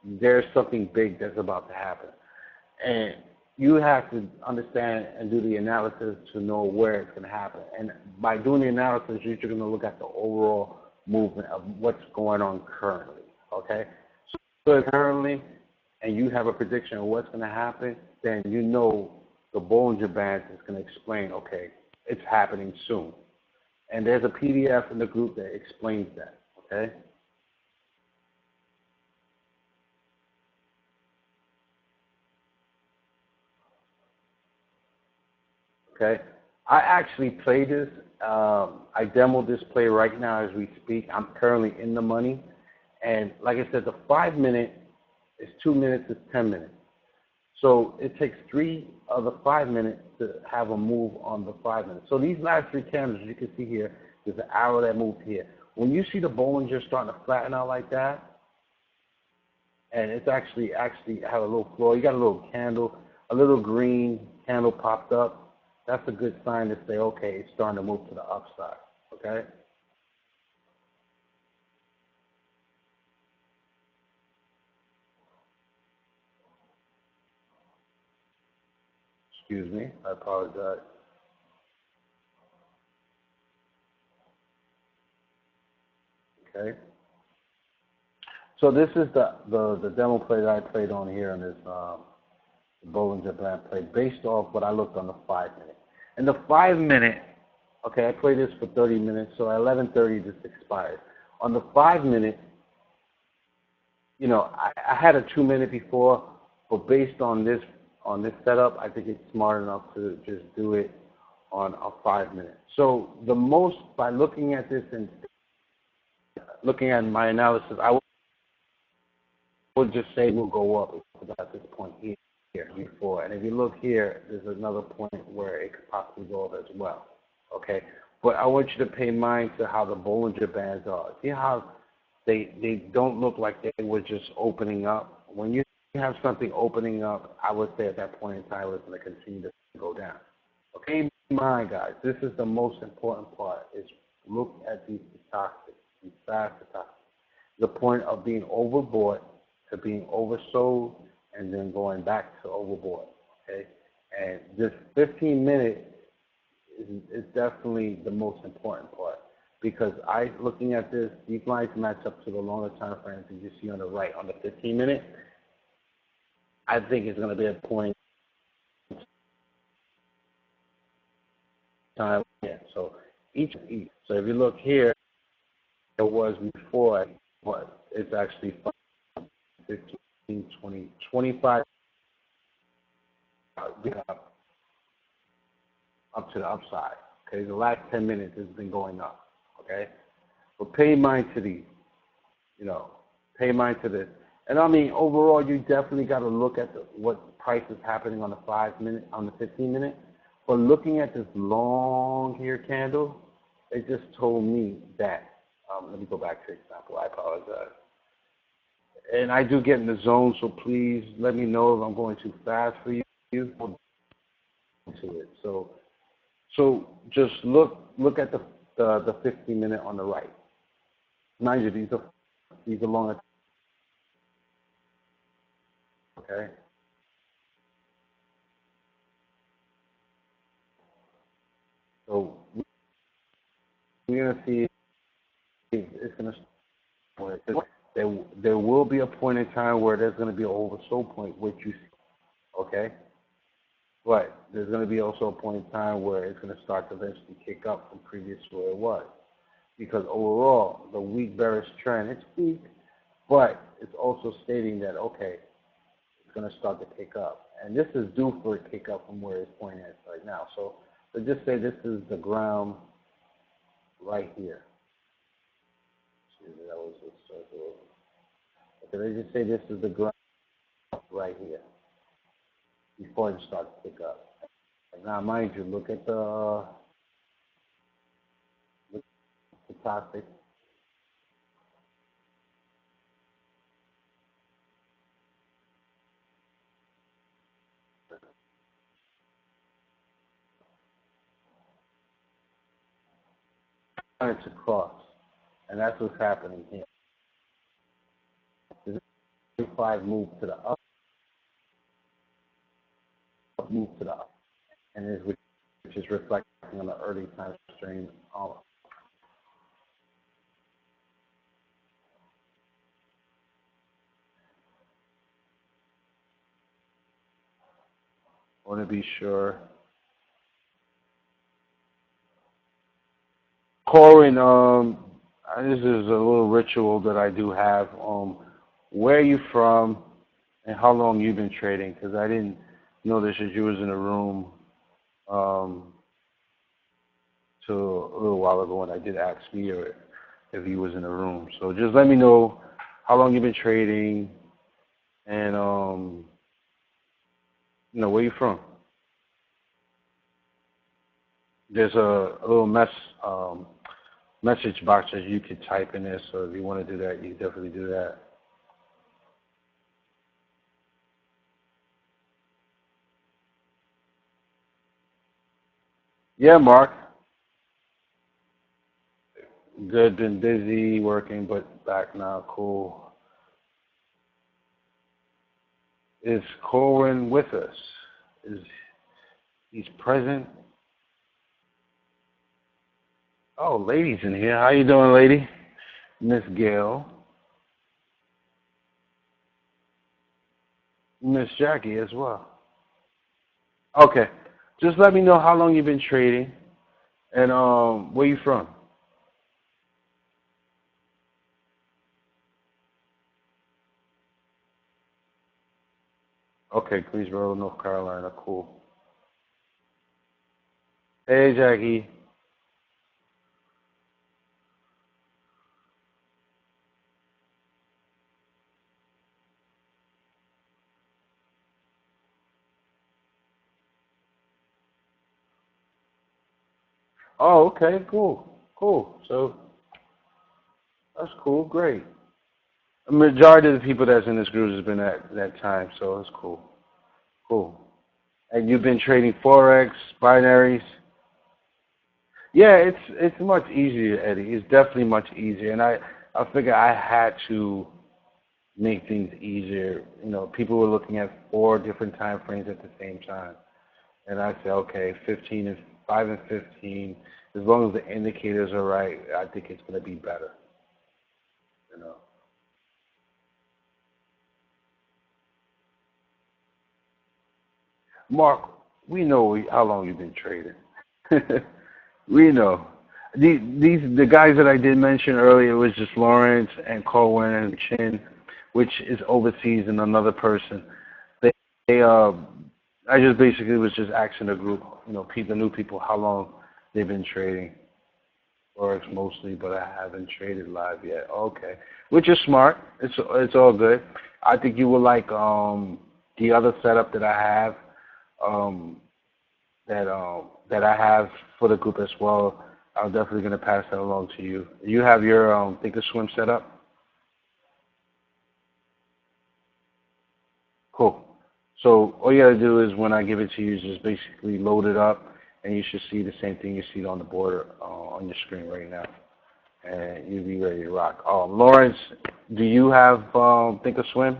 there's something big that's about to happen. And you have to understand and do the analysis to know where it's going to happen. And by doing the analysis, you're going to look at the overall movement of what's going on currently, okay? So currently, and you have a prediction of what's going to happen, then the Bollinger Bands is going to explain, okay, it's happening soon. And there's a PDF in the group that explains that, okay? Okay. I actually play this. I demoed this play right now as we speak. I'm currently in the money. And like I said, the 5 minute is 2 minutes, is 10 minutes. So it takes 3 of the 5 minutes to have a move on the 5 minutes. So these last 3 candles, you can see here, there's an arrow that moved here. When you see the Bollinger starting to flatten out like that, and it's actually have a little floor, you got a little candle, a little green candle popped up, that's a good sign to say, okay, it's starting to move to the upside, okay? Excuse me, I apologize. Okay. So this is the demo play that I played on here on this Bollinger Band play based off what I looked on the 5 minute. And the 5 minute, okay, I played this for 30 minutes, so at 11:30 this expired. On the 5 minute, you know, I had a 2 minute before, but based on this setup, I think it's smart enough to just do it on a 5 minute. So the most, by looking at this and looking at my analysis, I would just say we'll go up at this point here before. And if you look here, there's another point where it could possibly go up as well. Okay? But I want you to pay mind to how the Bollinger Bands are. See how they don't look like they were just opening up. When you have something opening up, I would say at that point in time it's going to continue to go down. Okay, mind guys, this is the most important part, is look at these stochastics, these fast stochastics. The point of being overbought to being oversold and then going back to overbought. Okay? And this 15-minute is definitely the most important part, because looking at this, these lines match up to the longer time frames that you see on the right. On the 15-minute, I think it's going to be a point time. Yeah. So so if you look here, it was before what it's actually 15, 20, 25 up to the upside. Okay, the last 10 minutes has been going up. Okay, but pay mind to these. You know, pay mind to this. And I mean, overall, you definitely got to look at what price is happening on the 5 minute, on the 15-minute. But looking at this long here candle, it just told me that. Let me go back to the example. I apologize. And I do get in the zone, so please let me know if I'm going too fast for you. To it. So just look at the 15-minute on the right. Mind you, these are longer. Okay. So we're gonna see if it's gonna. There will be a point in time where there's gonna be an oversold point, which you see. Okay. But there's going to be also a point in time where it's going to start to eventually kick up from previous where it was. Because overall, the weak bearish trend, it's weak, but it's also stating that, okay, it's going to start to kick up. And this is due for a kick up from where it's pointing at right now. So let's just say this is the ground right here. Excuse me, that was a circle. Okay, let's just say this is the ground right here before it starts to pick up. And now, mind you, look at the topic. It's across, and that's what's happening here. The 5 move to the up, move to the up, and is which is reflecting on the early time stream. I want to be sure. Corin, this is a little ritual that I do have. Where are you from, and how long you've been trading? Because I didn't notice that you was in a room till a little while ago, and I did ask me if he was in the room. So just let me know how long you've been trading, and where you from. There's a little message box that you could type in there, so if you want to do that, you can definitely do that. Yeah, Mark. Good, been busy working, but back now, cool. Is Corwin with us? He's present? Oh, lady's in here. How you doing, lady? Miss Gail, Miss Jackie as well. Okay. Just let me know how long you've been trading and where you from. Okay, Greensboro, North Carolina. Cool. Hey, Jackie. Oh, okay, cool, cool. So that's cool, great. A majority of the people that's in this group has been at that time, so it's cool, cool. And you've been trading forex, binaries. Yeah, it's much easier, Eddie. It's definitely much easier, and I figure I had to make things easier. You know, people were looking at four different time frames at the same time, and I said, okay, 15 and 5 and 15. As long as the indicators are right, I think it's going to be better. You know, Mark, we know how long you've been trading. We know. The guys that I did mention earlier was just Lawrence and Colwyn and Chin, which is overseas and another person. They I just basically was just asking the group, you know, the new people, how long they've been trading forex mostly, but I haven't traded live yet. Okay, which is smart. It's all good. I think you will like the other setup that I have. Um, that I have for the group as well. I'm definitely going to pass that along to you. You have your Thinkorswim set up? Cool. So all you got to do is when I give it to you, is just basically load it up, and you should see the same thing you see on the board on your screen right now, and you'll be ready to rock. Lawrence, do you have Thinkorswim?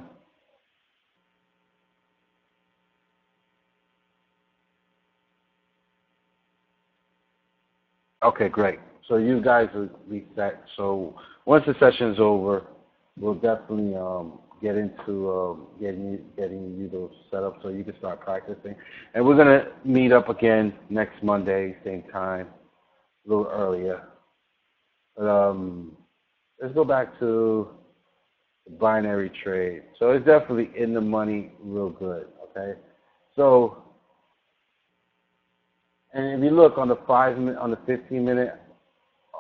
Okay, great. So you guys are reset. So once the session is over, we'll definitely get into getting you those set up so you can start practicing. And we're gonna meet up again next Monday, same time, a little earlier. But, let's go back to the binary trade. So it's definitely in the money, real good. Okay. So and if you look on the 5 minute, on the 15 minute,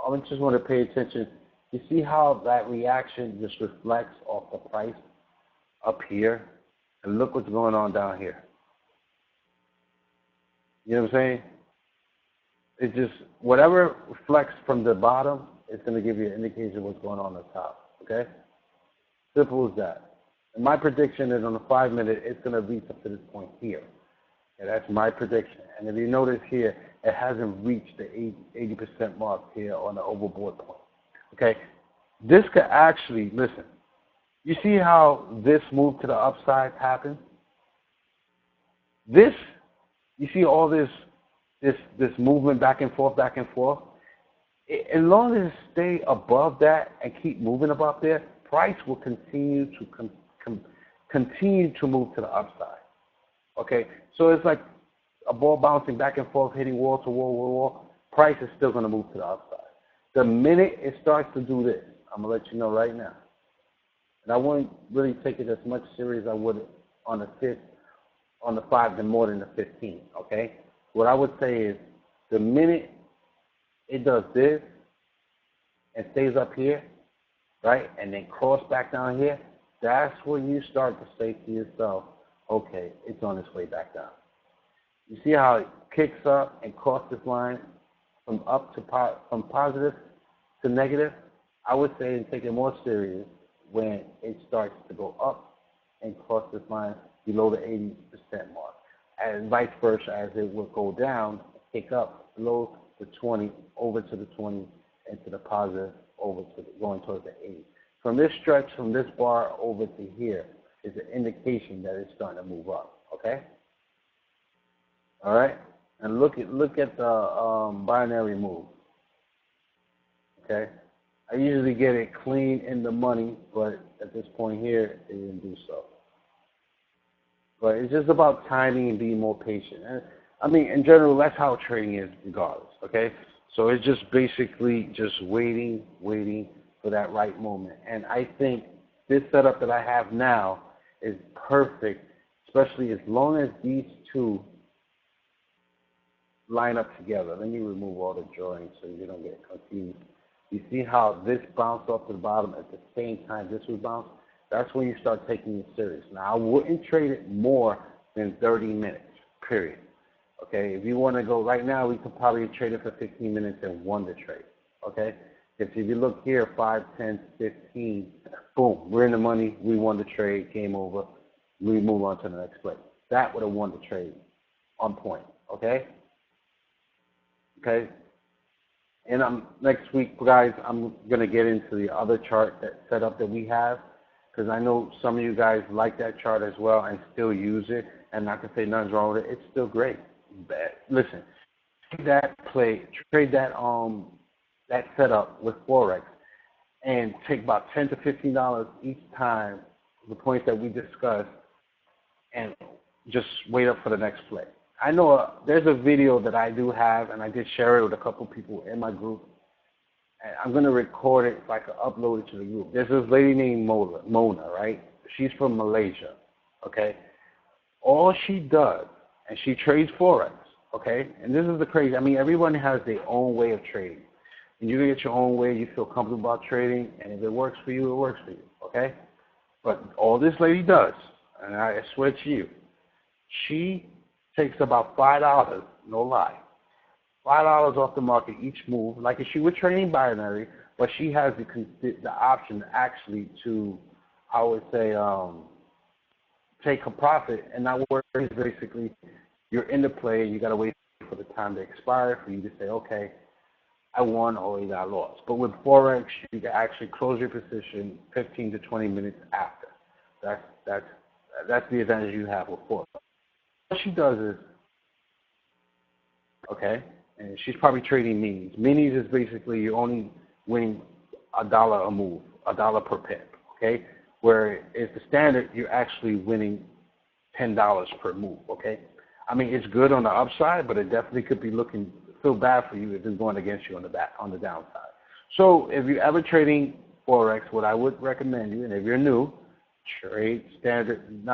I just want to pay attention. You see how that reaction just reflects off the price up here? And look what's going on down here. You know what I'm saying? It's just whatever reflects from the bottom, it's going to give you an indication of what's going on the top. Okay? Simple as that. And my prediction is on the 5 minute, it's going to reach up to this point here. And that's my prediction. And if you notice here, it hasn't reached the 80% mark here on the overboard point. Okay? This could actually, listen, you see how this move to the upside happened? This, you see all this movement back and forth? As long as it stay above that and keep moving above there, price will continue to continue to move to the upside. Okay, so it's like a ball bouncing back and forth, hitting wall to wall, wall, wall. Price is still going to move to the upside. The minute it starts to do this, I'm going to let you know right now. And I wouldn't really take it as much serious as I would on the fifth, on the 5, than more than the 15. Okay, what I would say is the minute it does this and stays up here, right, and then cross back down here, that's when you start to say to yourself, okay, it's on its way back down. You see how it kicks up and crosses this line from up to from positive to negative? I would say and take it more serious when it starts to go up and cross this line below the 80% mark, and vice versa as it will go down, kick up below the 20, over to the 20, and to the positive, over to going towards the 80. From this stretch, from this bar over to here, is an indication that it's starting to move up. Okay. All right. And look at the binary move. Okay. I usually get it clean in the money, but at this point here, it didn't do so. But it's just about timing and being more patient. And, I mean, in general, that's how trading is regardless, okay? So it's just basically just waiting for that right moment. And I think this setup that I have now is perfect, especially as long as these two line up together. Let me remove all the drawings so you don't get confused. You see how this bounced off to the bottom at the same time this would bounce? That's when you start taking it serious. Now, I wouldn't trade it more than 30 minutes, period. Okay, if you want to go right now, we could probably trade it for 15 minutes and won the trade. Okay, because if you look here, 5, 10, 15, boom, we're in the money. We won the trade. Game over. We move on to the next play. That would have won the trade on point. Okay. Okay. And next week, guys, I'm gonna get into the other chart, that setup that we have, because I know some of you guys like that chart as well and still use it. And not to say nothing's wrong with it, it's still great. Listen, trade that setup with Forex and take about $10 to $15 each time, the points that we discussed, and just wait up for the next play. I know there's a video that I do have, and I did share it with a couple people in my group. And I'm going to record it so I can upload it to the group. There's this lady named Mona, right? She's from Malaysia, okay? All she does, and she trades Forex, okay? And this is the crazy. I mean, everyone has their own way of trading. And you get your own way, you feel comfortable about trading, and if it works for you, it works for you, okay? But all this lady does, and I swear to you, she takes about $5, no lie, $5 off the market each move, like if she were trading binary, but she has the option actually to, I would say, take a profit and not worry. Basically, you're in the play, you got to wait for the time to expire for you to say, okay, I won or I lost. But with Forex, you can actually close your position 15 to 20 minutes after. That's the advantage you have with Forex. What she does is, okay, and she's probably trading minis. Minis is basically you're only winning $1 a move, $1 per pip, okay? Where it's the standard, you're actually winning $10 per move, okay? I mean, it's good on the upside, but it definitely could be feel bad for you if it's going against you on the downside. So if you're ever trading Forex, what I would recommend you, and if you're new, trade standard,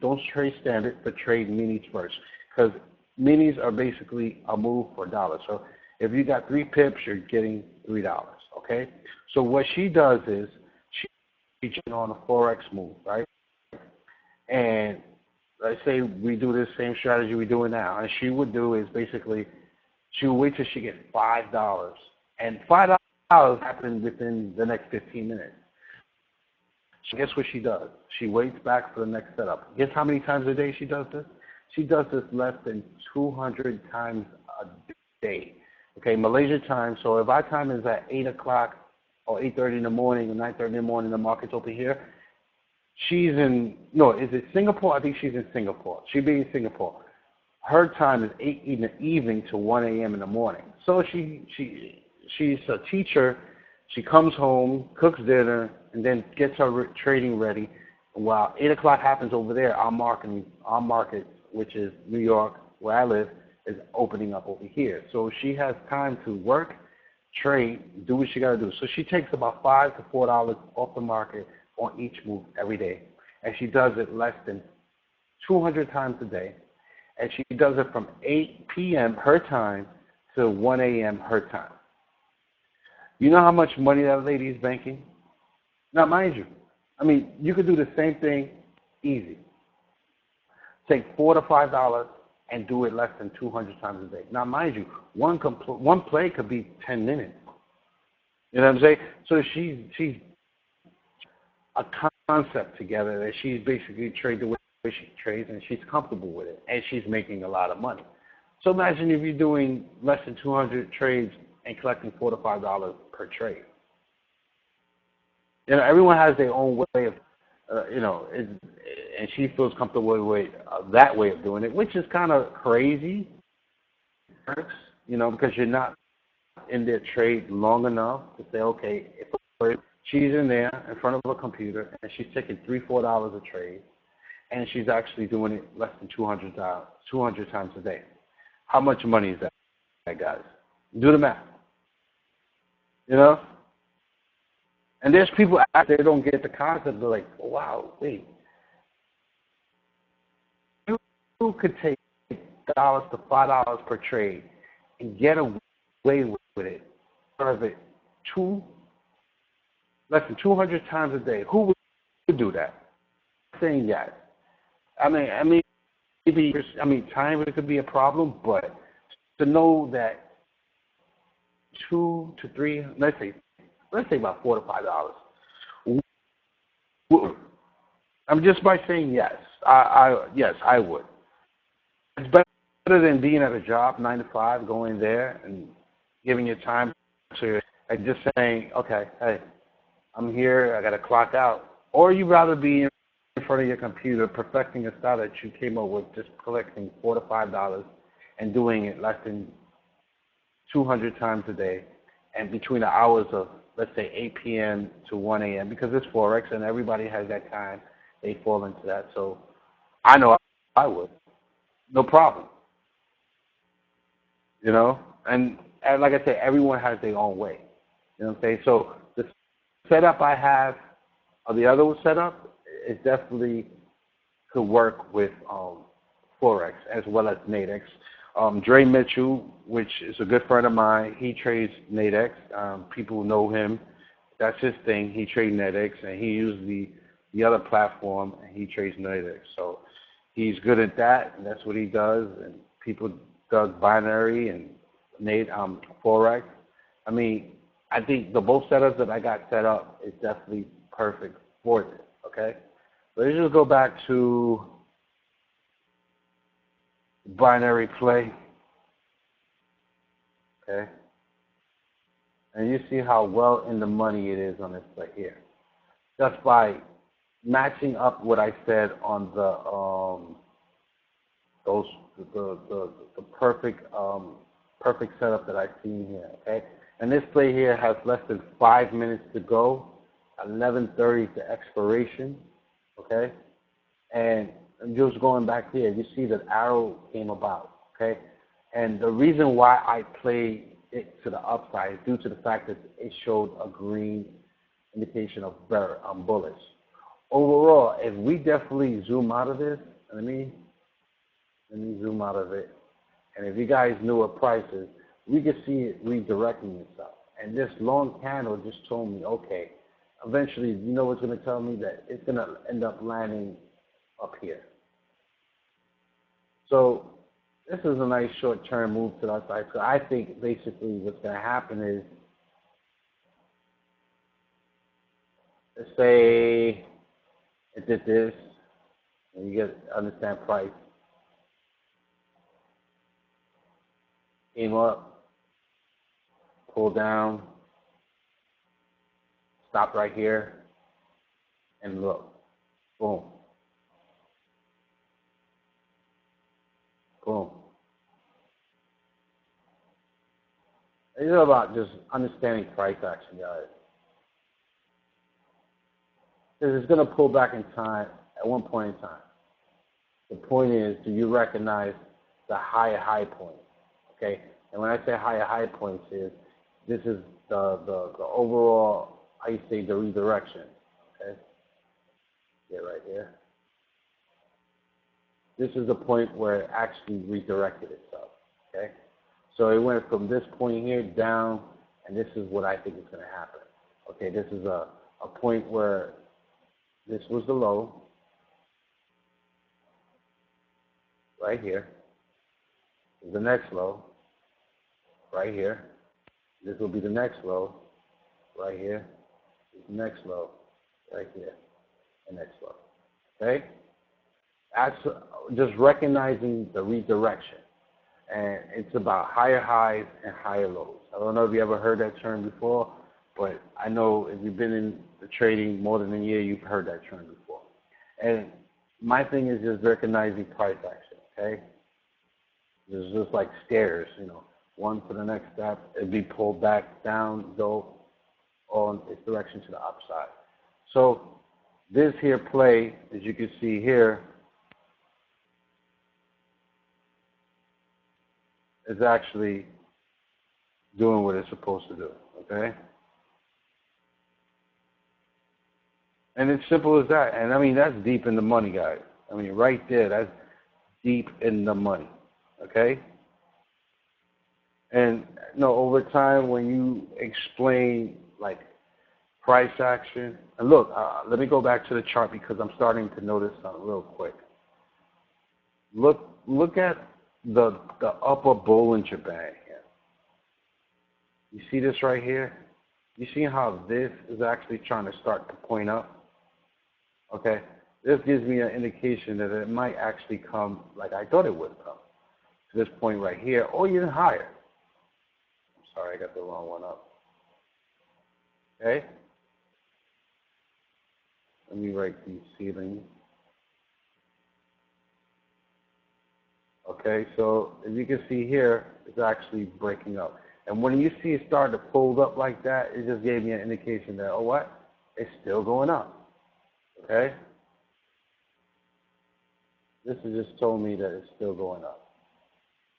don't trade standard, but trade minis first. Because minis are basically a move for $1. So if you got 3 pips, you're getting $3, okay? So what she does is, she's on a Forex move, right? And let's say we do this same strategy we're doing now, and she would do is basically, she would wait till she gets $5, and $5 happens within the next 15 minutes. So guess what she does? She waits back for the next setup. Guess how many times a day she does this? She does this less than 200 times a day. Okay, Malaysia time. So if our time is at 8 o'clock or 8:30 in the morning or 9:30 in the morning, the market's over here. She's in, no, is it Singapore? I think she's in Singapore. She'd be in Singapore. Her time is 8 in the evening to 1 a.m. in the morning. So she's a teacher. She comes home, cooks dinner, and then gets her trading ready. While 8 o'clock happens over there, our market, which is New York, where I live, is opening up over here. So she has time to work, trade, do what she got to do. So she takes about $5 to $4 off the market on each move every day. And she does it less than 200 times a day. And she does it from 8 p.m. her time to 1 a.m. her time. You know how much money that lady is banking? Now, mind you, I mean, you could do the same thing easy. Take $4 to $5 and do it less than 200 times a day. Now, mind you, one play could be 10 minutes. You know what I'm saying? So she's a concept together that she's basically trade the way she trades, and she's comfortable with it, and she's making a lot of money. So imagine if you're doing less than 200 trades and collecting $4 to $5 per trade. You know, everyone has their own way of, and she feels comfortable with that way of doing it, which is kind of crazy, because you're not in their trade long enough to say, okay, if she's in there in front of a computer and she's taking $3, $4 a trade, and she's actually doing it less than 200 times a day, how much money is that, guys? Do the math. You know? And there's people out there that don't get the concept. They're like, wow, wait. You could take dollars to $5 per trade and get away with it. Out of it, less than 200 times a day. Who would do that? I'm saying yes. Maybe time it could be a problem, but to know that 2 to 3, let's say about $4 to $5. I'm just by saying yes. Yes, I would. It's better than being at a job 9 to 5, going there and giving your time to and just saying, okay, hey, I'm here, I got to clock out. Or you'd rather be in front of your computer perfecting a style that you came up with, just collecting $4 to $5 and doing it less than 200 times a day, and between the hours of, let's say, 8 p.m. to 1 a.m., because it's Forex and everybody has that time, they fall into that. So I know I would. No problem. You know? And like I said, everyone has their own way. You know what I'm saying? So the setup I have, or the other setup, it definitely could work with Forex as well as Nadex. Dre Mitchell, which is a good friend of mine, he trades Nadex. People know him. That's his thing. He trades Nadex, and he uses the other platform, and he trades Nadex. So he's good at that, and that's what he does. And people does binary and Forex. I think the both setups that I got set up is definitely perfect for this, okay? Let's just go back to binary play, okay? And you see how well in the money it is on this play here. Just by matching up what I said on the perfect setup that I've seen here, okay? And this play here has less than 5 minutes to go, 11:30 to expiration, okay? And just going back here, you see that arrow came about, okay? And the reason why I played it to the upside is due to the fact that it showed a green indication of bullish. Overall, if we definitely zoom out of this, let me zoom out of it. And if you guys knew what price is, we could see it redirecting itself. And this long candle just told me, okay, eventually, you know what's going to tell me? That it's going to end up landing up here. So this is a nice short-term move to the outside. So I think basically what's going to happen is, let's say it did this, and you get to understand price. Came up, pulled down, stopped right here, and look, boom, boom. It's all about just understanding price action, guys. Because it's going to pull back in time at one point in time. The point is, do you recognize the higher high point? Okay, and when I say higher high points, this is the overall, how you say, the redirection. Okay, get right here. This is the point where it actually redirected itself. Okay, so it went from this point here down, and this is what I think is going to happen. Okay, this is a point where this was the low, right here. The next low, right here. This will be the next low, right here. The next low, right here. The next low. Okay? That's just recognizing the redirection. And it's about higher highs and higher lows. I don't know if you ever heard that term before, but I know if you've been in the trading more than a year, you've heard that term before. And my thing is just recognizing price action, okay? It's just like stairs, you know. one to the next step. It'd be pulled back down, though, on its direction to the upside. So this here play, as you can see here, is actually doing what it's supposed to do, okay? And it's simple as that. And I mean, that's deep in the money, guys. I mean, right there, that's deep in the money, okay? And over time, when you explain like price action, and look, let me go back to the chart because I'm starting to notice something real quick. Look at the upper Bollinger Band here. You see this right here? You see how this is actually trying to start to point up? Okay, this gives me an indication that it might actually come like I thought it would come, to this point right here, or even higher. I'm sorry, I got the wrong one up. Okay? Let me write these ceilings. Okay, so as you can see here, it's actually breaking up. And when you see it start to fold up like that, it just gave me an indication that, oh what? It's still going up. Okay? This has just told me that it's still going up.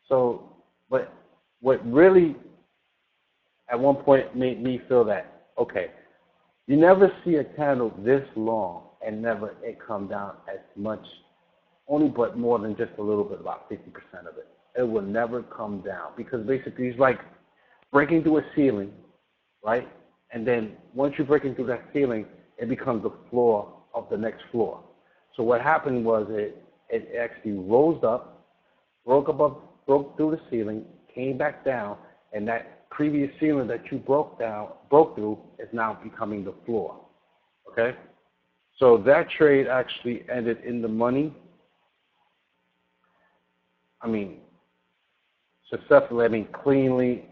So, but what really at one point made me feel that, okay, you never see a candle this long and never it come down as much, only but more than just a little bit, about 50% of it. It will never come down because basically it's like breaking through a ceiling, right? And then once you're breaking through that ceiling, it becomes the floor of the next floor. So what happened was it actually rose up, broke through the ceiling, came back down, and that previous ceiling that you broke through is now becoming the floor. Okay? So that trade actually ended in the money. I mean, successfully, I mean cleanly.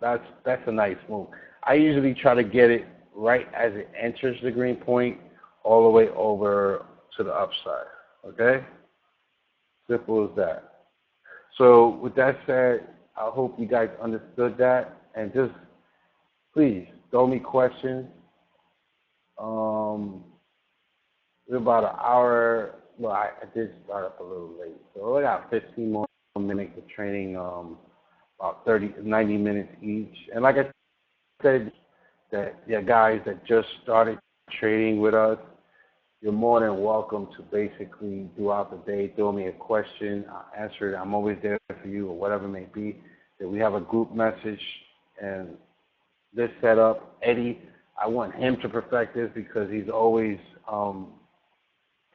That's a nice move. I usually try to get it right as it enters the green point, all the way over to the upside. Okay? Simple as that. So with that said, I hope you guys understood that, and just please throw me questions. We're about an hour. Well, I did start up a little late, so I got 15 more minutes of training. About 90 minutes each. And like I said, that guys that just started trading with us, you're more than welcome to basically throughout the day throw me a question. I'll answer it. I'm always there for you or whatever it may be. That we have a group message and this setup. Eddie, I want him to perfect this because he's always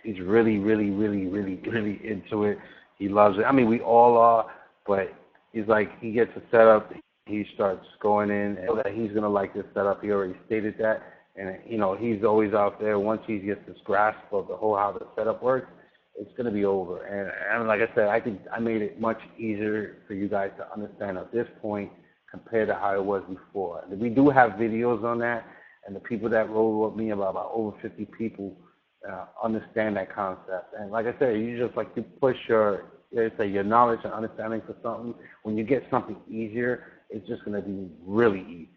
he's really into it. He loves it. I mean, we all are, but he's like, he gets a setup, he starts going in, and that he's going to like this setup. He already stated that. And, he's always out there. Once he gets this grasp of the whole how the setup works, it's going to be over. And like I said, I think I made it much easier for you guys to understand at this point compared to how it was before. And we do have videos on that, and the people that roll with me, about over 50 people, understand that concept. And like I said, you just like to push your knowledge and understanding for something. When you get something easier, it's just going to be really easy.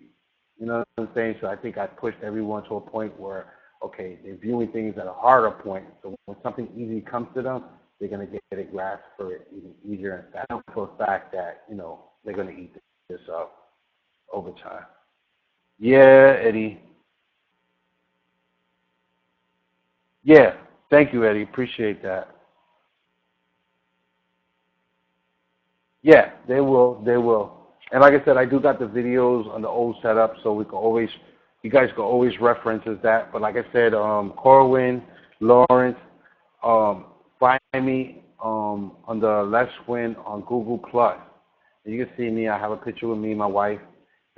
You know what I'm saying? So I think I pushed everyone to a point where, okay, they're viewing things at a harder point. So when something easy comes to them, they're going to get a grasp for it even easier. And I know for a fact that, they're going to eat this up over time. Yeah, Eddie. Yeah, thank you, Eddie. Appreciate that. Yeah, they will. They will. And like I said, I do got the videos on the old setup, so you guys can always reference that. But like I said, Corwin, Lawrence, find me on the Let's Win on Google Plus. You can see me. I have a picture with me and my wife,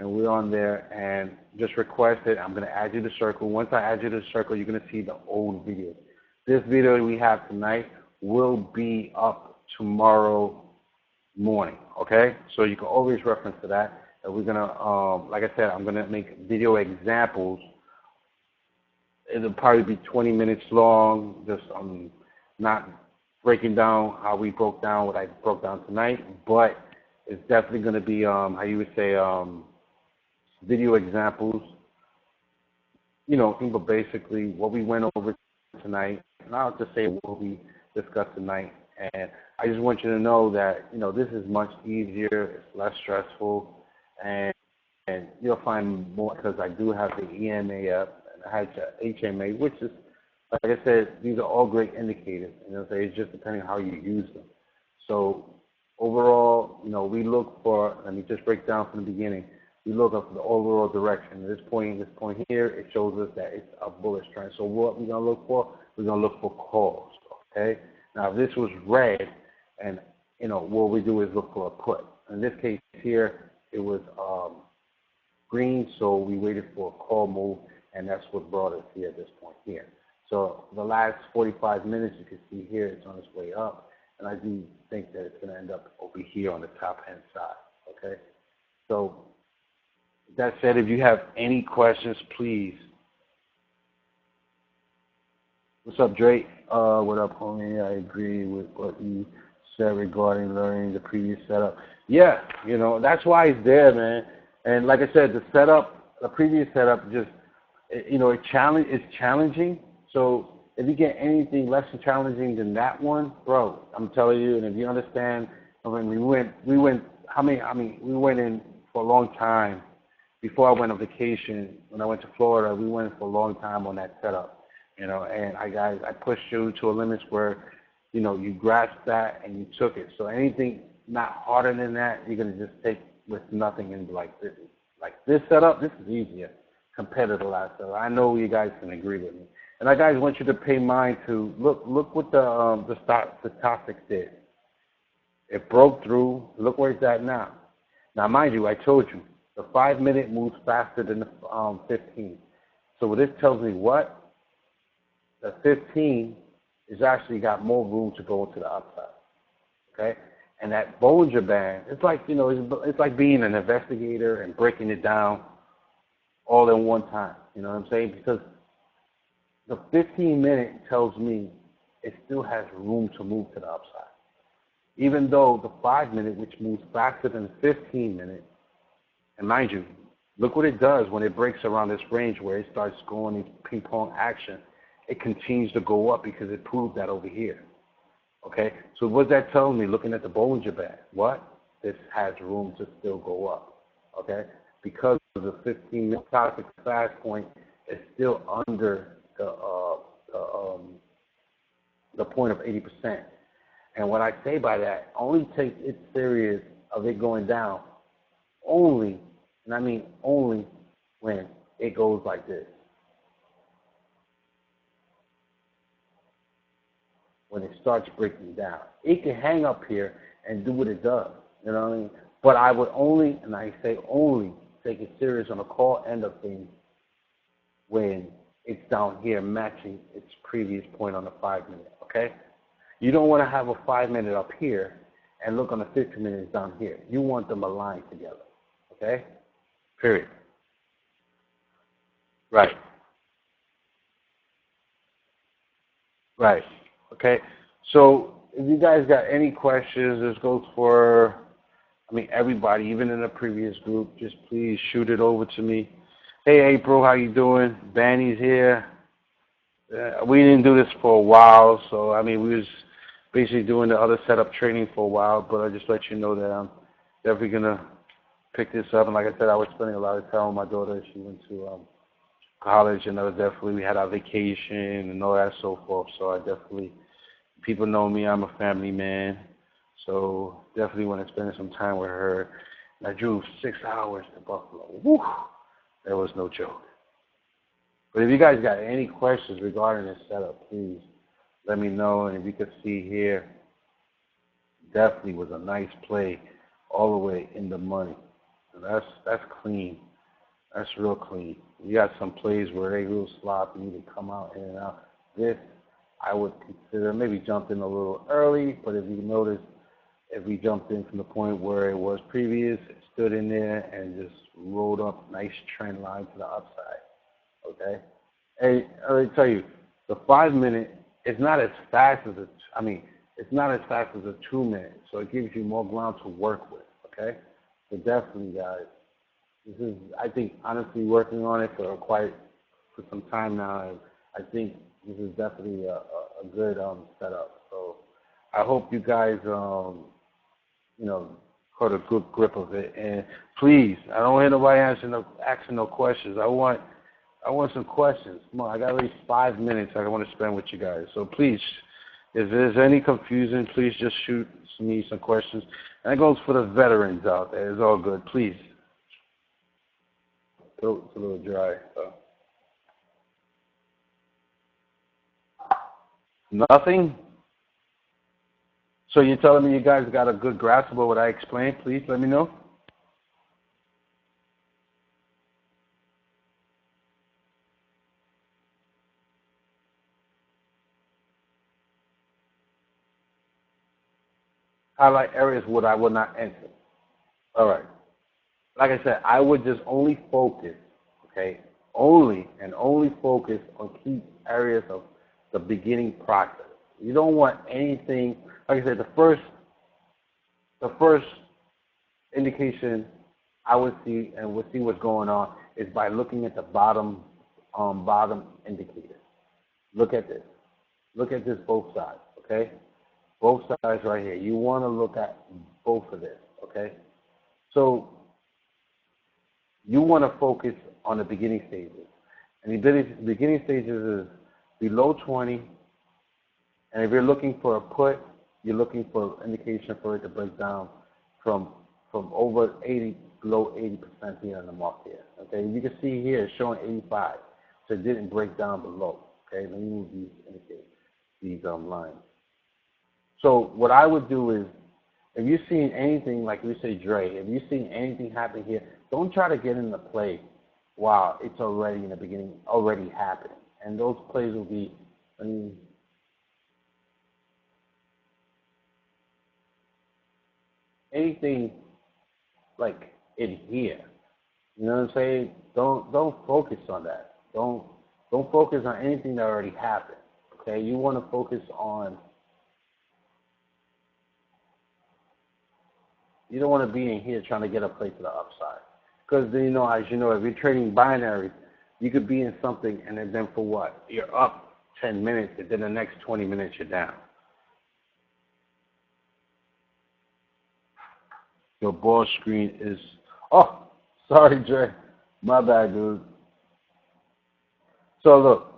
and we're on there. And just request it. I'm going to add you to the circle. Once I add you to the circle, you're going to see the old videos. This video we have tonight will be up tomorrow morning, okay? So you can always reference to that. And we're going to, like I said, I'm going to make video examples. It'll probably be 20 minutes long, just not breaking down how we broke down what I broke down tonight, but It's definitely going to be, how you would say, video examples, but basically what we went over tonight, and I'll just say what we discussed tonight. And I just want you to know that, this is much easier, it's less stressful, and you'll find more because I do have the EMA up and I had the HMA, which is, like I said, these are all great indicators. It's just depending on how you use them. So overall, we look for, let me just break down from the beginning, we look up for the overall direction. At this point here, it shows us that it's a bullish trend. So what we're going to look for? We're going to look for calls, okay? Now, if this was red, and, what we do is look for a put. In this case here, it was green, so we waited for a call move, and that's what brought us here at this point here. So the last 45 minutes, you can see here, it's on its way up, and I do think that it's going to end up over here on the top-hand side, okay? So that said, if you have any questions, please. What's up, Drake? What up, homie? I agree with what you said regarding learning the previous setup. Yeah, that's why it's there, man. And like I said, the previous setup just, it's challenging. So if you get anything less challenging than that one, bro, I'm telling you, and if you understand, we went in for a long time. Before I went on vacation, when I went to Florida, we went for a long time on that setup, and I pushed you to a limit where, you grasped that and you took it. So anything not harder than that, you're going to just take with nothing and be like this setup, this is easier compared to the last setup. I know you guys can agree with me. And I guys want you to pay mind to look what the stochastics did. It broke through. Look where it's at now. Now, mind you, I told you, the 5-minute moves faster than the 15. So this tells me what? The 15 is actually got more room to go to the upside. Okay? And that Bollinger Band, it's like, it's like being an investigator and breaking it down all in one time. You know what I'm saying? Because the 15-minute tells me it still has room to move to the upside. Even though the 5-minute, which moves faster than the 15-minute, and mind you, look what it does when it breaks around this range where it starts going in ping-pong action. It continues to go up because it proved that over here. Okay? So what's that telling me looking at the Bollinger Band? What? This has room to still go up. Okay? Because of the 15-minute toxic fast point is still under the point of 80%. And what I say by that, only take it serious of it going down only, and I mean only, when it goes like this. When it starts breaking down. It can hang up here and do what it does, you know what I mean? But I would only, and I say only, take it serious on the call end of things when it's down here matching its previous point on the 5-minute, okay? You don't want to have a 5-minute up here and look on the 15-minute down here. You want them aligned together, okay? Period. Right. Right. Okay. So if you guys got any questions, this goes for, everybody, even in the previous group, just please shoot it over to me. Hey, April, how you doing? Banny's here. We didn't do this for a while, so, we was basically doing the other setup training for a while, but I just let you know that I'm definitely going to pick this up. And like I said, I was spending a lot of time with my daughter. She went to college, and we had our vacation and all that so forth. So I definitely, people know me, I'm a family man. So definitely want to spend some time with her. And I drove 6 hours to Buffalo. Woo! That was no joke. But if you guys got any questions regarding this setup, please let me know. And if you could see here, definitely was a nice play all the way in the money. So that's clean. That's real clean. You got some plays where they real sloppy, you can come out in and out. This, I would consider maybe jumped in a little early, but if you notice, if we jumped in from the point where it was previous, it stood in there and just rolled up nice trend line to the upside. Okay? Hey, let me tell you, the 5-minute is not as fast as it's not as fast as a 2-minute, so it gives you more ground to work with. Okay? So definitely, guys. This is, I think, honestly, working on it for some time now. I think this is definitely a good setup. So I hope you guys, caught a good grip of it. And please, I don't want nobody asking no questions. I want some questions. Come on, I got at least 5 minutes I want to spend with you guys. So please, if there's any confusion, please just shoot me some questions. And that goes for the veterans out there. It's all good. Please. Throat's a little dry. So. Nothing? So you're telling me you guys got a good grasp of what I explained? Please let me know. Highlight areas what I would not enter. All right. Like I said, I would just only focus, okay, only focus on key areas of the beginning process. You don't want anything, like I said, the first indication I would see and would see what's going on is by looking at the bottom indicator. Look at this. Look at this both sides, okay? Both sides right here. You want to look at both of this, okay? So you want to focus on the beginning stages. And the beginning stages is below 20. And if you're looking for a put, you're looking for indication for it to break down from over 80, below 80% here on the mark here. Okay, you can see here it's showing 85. So it didn't break down below. Okay, let me move these lines. So what I would do is, if you're seeing anything, like we say, Dre, if you're seeing anything happen here, don't try to get into play while it's already in the beginning, already happening. And those plays will be, anything like in here. You know what I'm saying? Don't focus on that. Don't focus on anything that already happened. Okay? You want to focus on. You don't want to be in here trying to get a play to the upside. Because, as you know, if you're trading binary, you could be in something and then for what? You're up 10 minutes and then the next 20 minutes you're down. Your ball screen is, oh, sorry, Dre. My bad, dude. So look.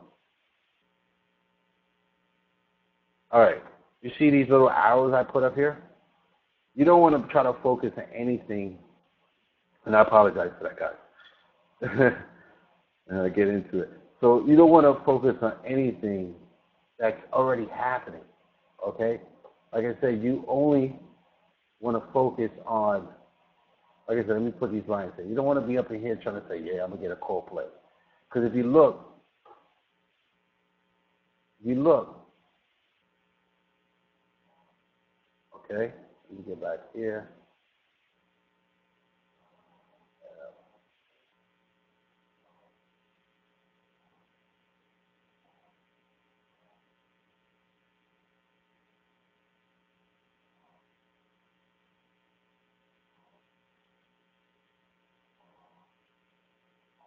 All right. You see these little arrows I put up here? You don't want to try to focus on anything, and I apologize for that, guys. And I get into it. So you don't want to focus on anything that's already happening, okay? Like I said, you only want to focus on, like I said, let me put these lines in. You don't want to be up in here trying to say, yeah, I'm going to get a call play. Because if you look, okay, let me get back here.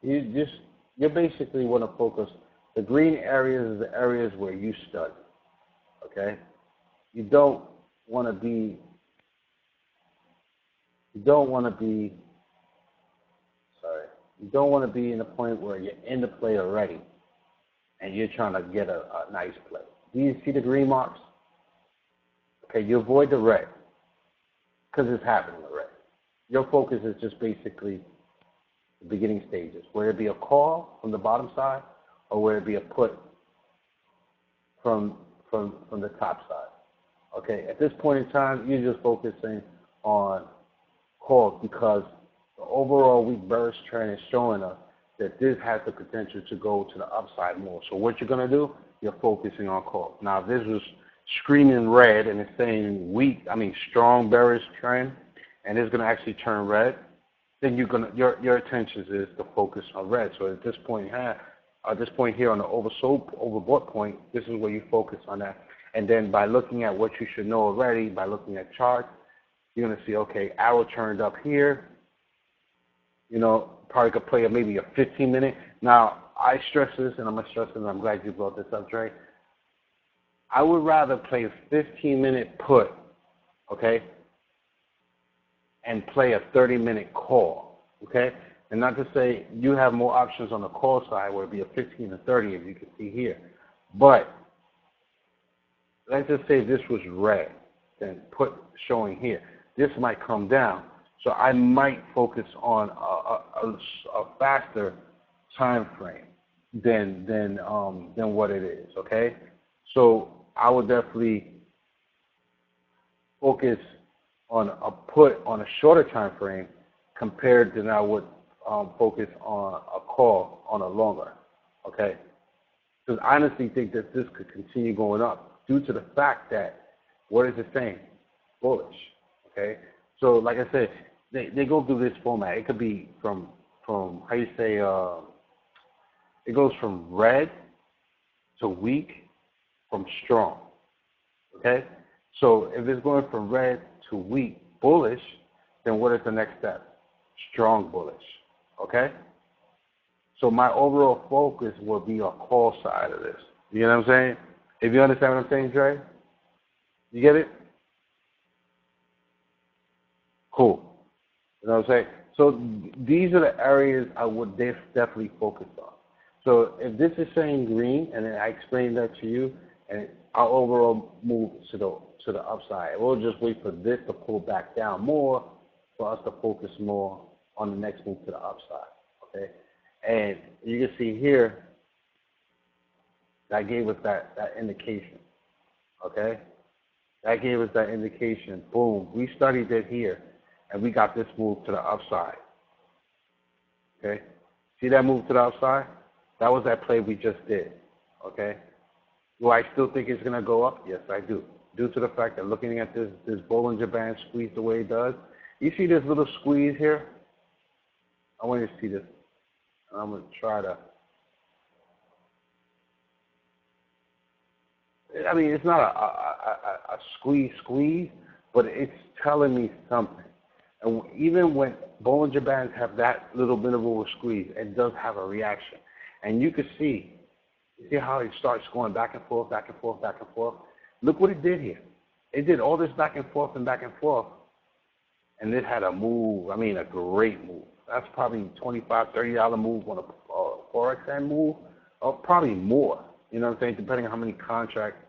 You basically want to focus. The green areas is the areas where you study, okay? You don't want to be in the point where you're in the play already and you're trying to get a nice play. Do you see the green marks? Okay, you avoid the red because it's happening already. Your focus is just basically the beginning stages, whether it be a call from the bottom side or whether it be a put from the top side. Okay, at this point in time, you're just focusing on calls because the overall weak bearish trend is showing us that this has the potential to go to the upside more. So what you're going to do, you're focusing on calls. Now, if this was screaming red and it's saying strong bearish trend, and it's going to actually turn red, then your attention is to focus on red. So at this point here on the overbought point, this is where you focus on that. And then by looking at what you should know already, by looking at charts, You're going to see, okay, arrow turned up here. You know, probably could play maybe a 15-minute. Now, I stress this, and I'm going to stress it, and I'm glad you brought this up, Dre. I would rather play a 15-minute put, okay, and play a 30-minute call, okay? And not to say you have more options on the call side where it'd be a 15 and 30, as you can see here. But let's just say this was red, then put showing here. This might come down. So I might focus on a faster time frame than what it is, okay? So I would definitely focus on a put on a shorter time frame compared than I would focus on a call on a longer, okay? Because I honestly think that this could continue going up due to the fact that, what is it saying? Bullish, okay? So like I said, they go through this format. It could be from how you say, it goes from red to weak, from strong, okay? So if it's going from red to weak, bullish, then what is the next step? Strong bullish, okay? So my overall focus will be a call side of this. You know what I'm saying? If you understand what I'm saying, Dre? You get it? Cool. You know what I'm saying? So these are the areas I would definitely focus on. So if this is saying green, and then I explained that to you, and our overall move to the upside, we'll just wait for this to pull back down more for us to focus more on the next move to the upside. Okay? And you can see here, that gave us that indication. Okay? That gave us that indication. Boom. We studied it here, and we got this move to the upside. Okay? See that move to the upside? That was that play we just did. Okay? Do I still think it's going to go up? Yes, I do. Due to the fact that looking at this Bollinger Band squeeze the way it does, you see this little squeeze here? I want you to see this. I'm going to try to. I mean, it's not a squeeze, but it's telling me something. And even when Bollinger Bands have that little bit of a squeeze, it does have a reaction. And you can see how it starts going back and forth, back and forth, back and forth. Look what it did here. It did all this back and forth, and it had a move. I mean, a great move. That's probably $25, $30 move on a Forex end move, or probably more. You know what I'm saying? Depending on how many contracts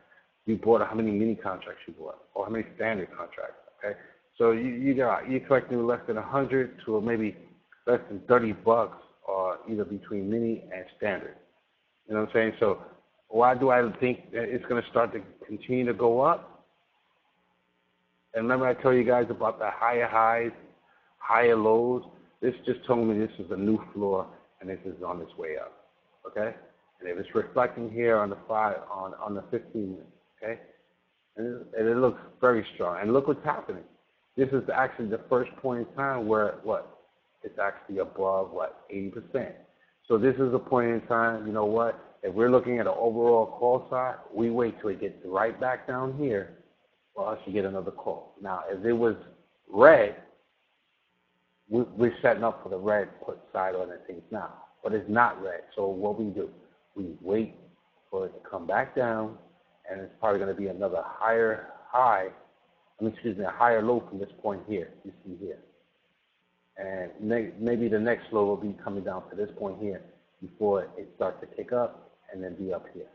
you bought, or how many mini contracts you bought, or how many standard contracts. Okay, so you're collecting less than 100 to maybe less than $30, or either between mini and standard. You know what I'm saying? So why do I think that it's going to start to continue to go up? And remember I told you guys about the higher highs, higher lows? This just told me this is a new floor and this is on its way up. Okay? And if it's reflecting here on the on the 15 minute, okay? And it looks very strong. And look what's happening. This is actually the first point in time where it's actually above 80%. So this is a point in time, you know what? If we're looking at an overall call side, we wait till it gets right back down here for us to get another call. Now, if it was red, we're setting up for the red put side on the things now. But it's not red. So what we do, we wait for it to come back down, and it's probably going to be another higher high, a higher low from this point here, you see here. And maybe the next low will be coming down to this point here before it starts to kick up and then be up here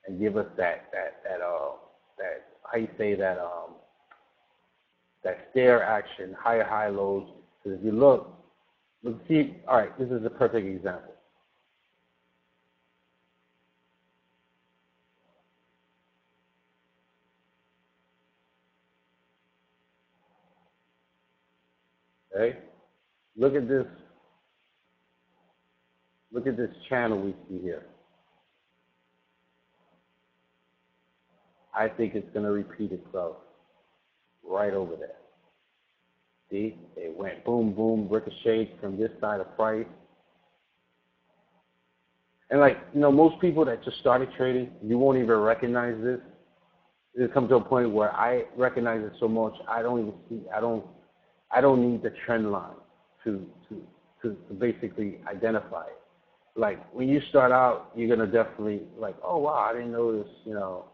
and give us that how you say that stair action, higher high lows. Because if you look, see, all right, this is a perfect example. Okay, look at this. Look at this channel we see here. I think it's going to repeat itself right over there. See, it went boom, boom, ricocheted from this side of price. And most people that just started trading, you won't even recognize this. It comes to a point where I recognize it so much I don't even see I don't need the trend line to to basically identify it. Like when you start out, you're gonna definitely like, oh wow, I didn't know this, you know.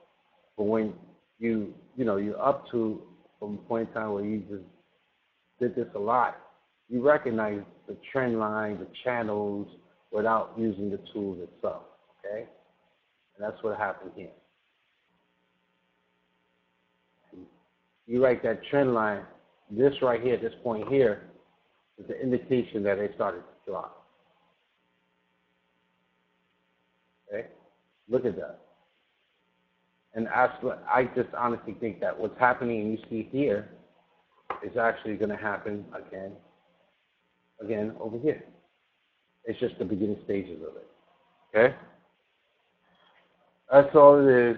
But when you're up to from a point in time where you just did this a lot, you recognize the trend line, the channels, without using the tools itself. Okay, and that's what happened here. You write that trend line. This right here, this point here, is the indication that they started to drop. Okay, look at that. And I just honestly think that what's happening and you see here is actually going to happen again over here. It's just the beginning stages of it. Okay? That's all it is.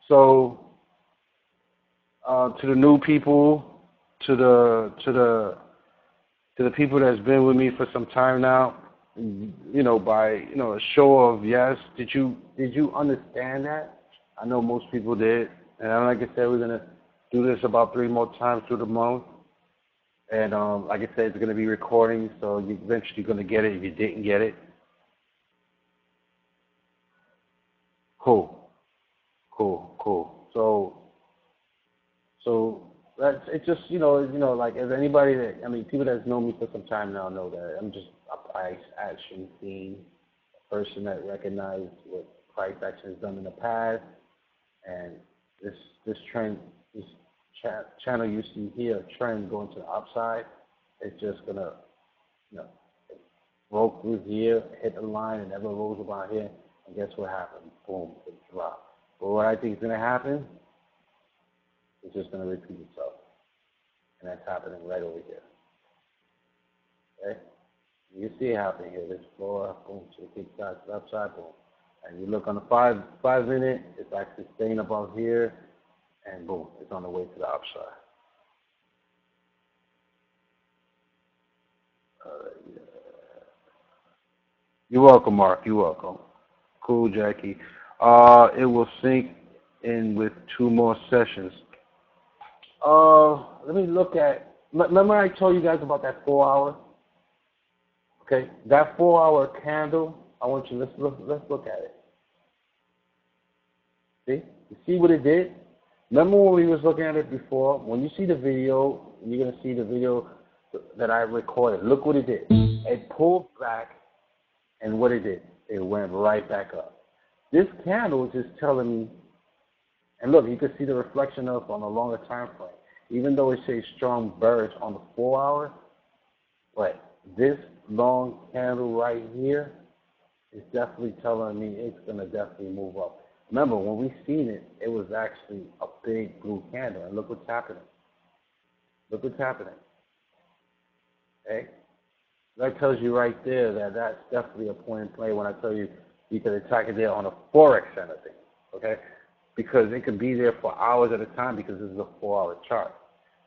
So, to the new people, to the people that's been with me for some time now, by a show of yes, did you understand that? I know most people did, and like I said, we're gonna do this about 3 more times through the month. And like I said, it's gonna be recording, so you're eventually gonna get it if you didn't get it. Cool. So that's it. Just like as anybody people that know me for some time now know that I'm just a price action fiend, a person that recognized what price action has done in the past, and this trend, this channel you see here, trend going to the upside, it's just gonna it broke through here, hit the line, and never rose about here, and guess what happened? Boom, it dropped. But what I think is gonna happen, it's just gonna repeat itself, and that's happening right over here. Okay, you see it happening here. This floor, boom, to the kick side, to the upside, boom. And you look on the five minute, it's actually staying above here, and boom, it's on the way to the upside. Yeah. You're welcome, Mark. You're welcome. Cool, Jackie. It will sync in with 2 more sessions. Let me look at. Remember I told you guys about that 4 hour? Okay, that 4 hour candle. I want you. Let's look at it. See, you see what it did? Remember when we was looking at it before? When you see the video, you're gonna see the video that I recorded. Look what it did. It pulled back, and what it did, it went right back up. This candle is just telling me, and look, you can see the reflection of on a longer time frame. Even though it says strong bearish on the 4 hour, but this long candle right here is definitely telling me it's gonna definitely move up. Remember, when we seen it, it was actually a big blue candle, and look what's happening. Look what's happening. Okay? That tells you right there that that's definitely a point in play when I tell you you can attack it there on a Forex kind of thing. Okay? Because it could be there for hours at a time because this is a 4 hour chart.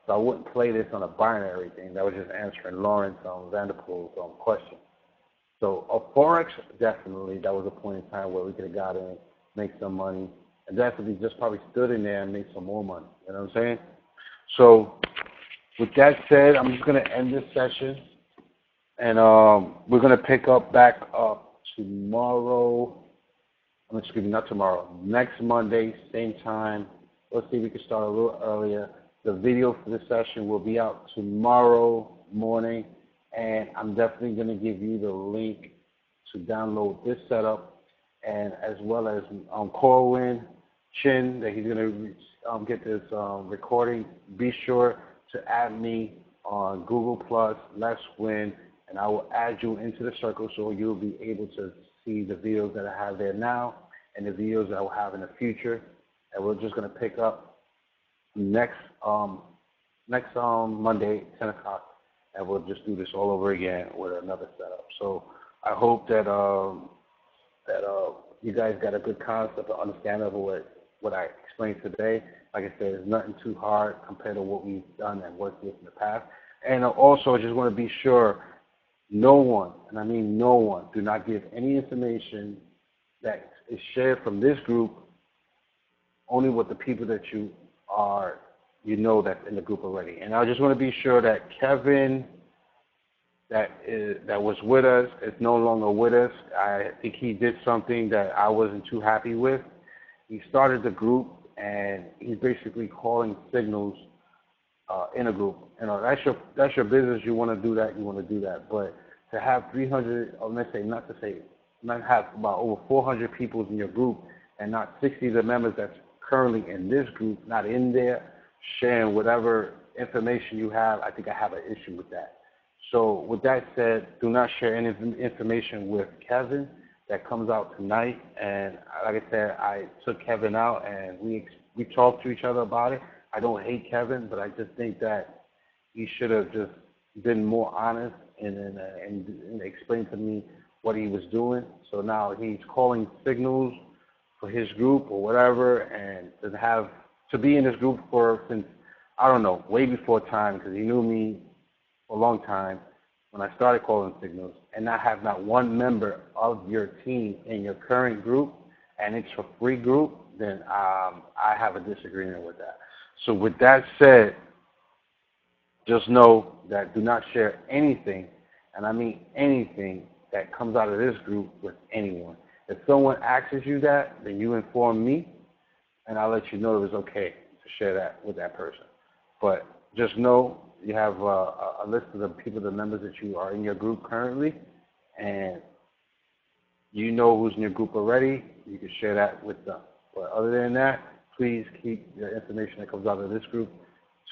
So I wouldn't play this on a binary thing. That was just answering Lawrence Vanderpool's question. So a Forex, definitely, that was a point in time where we could have got in, make some money, and definitely just probably stood in there and made some more money. You know what I'm saying? So with that said, I'm just going to end this session, and we're going to pick up back up tomorrow. Excuse me, not tomorrow. Next Monday, same time. Let's see if we can start a little earlier. The video for this session will be out tomorrow morning, and I'm definitely going to give you the link to download this setup, and as well as Corwin Chin, that he's going to get this recording. Be sure to add me on Google Plus, Let's Win, and I will add you into the circle so you'll be able to see the videos that I have there now and the videos that I will have in the future. And we're just going to pick up next Monday, 10 o'clock, and we'll just do this all over again with another setup. So I hope that you guys got a good concept or understanding of what I explained today. Like I said, it's nothing too hard compared to what we've done and worked with in the past. And also, I just want to be sure no one, and I mean no one, do not give any information that is shared from this group only with the people that you know that's in the group already. And I just want to be sure that Kevin, that was with us, is no longer with us. I think he did something that I wasn't too happy with. He started the group, and he's basically calling signals in a group. You know, that's your business. You want to do that, you want to do that. But to have 300, or not have about over 400 people in your group, and not 60 of the members that's currently in this group, not in there, sharing whatever information you have, I think I have an issue with that. So with that said, do not share any information with Kevin that comes out tonight. And like I said, I took Kevin out, and we talked to each other about it. I don't hate Kevin, but I just think that he should have just been more honest and explained to me what he was doing. So now he's calling signals for his group or whatever, and to be in this group since, I don't know, way before time, because he knew me for a long time when I started calling signals, and not have not one member of your team in your current group, and it's a free group, then I have a disagreement with that. So with that said, just know that do not share anything, and I mean anything, that comes out of this group with anyone. If someone asks you that, then you inform me, and I'll let you know it was okay to share that with that person. But just know you have a list of the people, the members that you are in your group currently, and you know who's in your group already. You can share that with them. But other than that, please keep the information that comes out of this group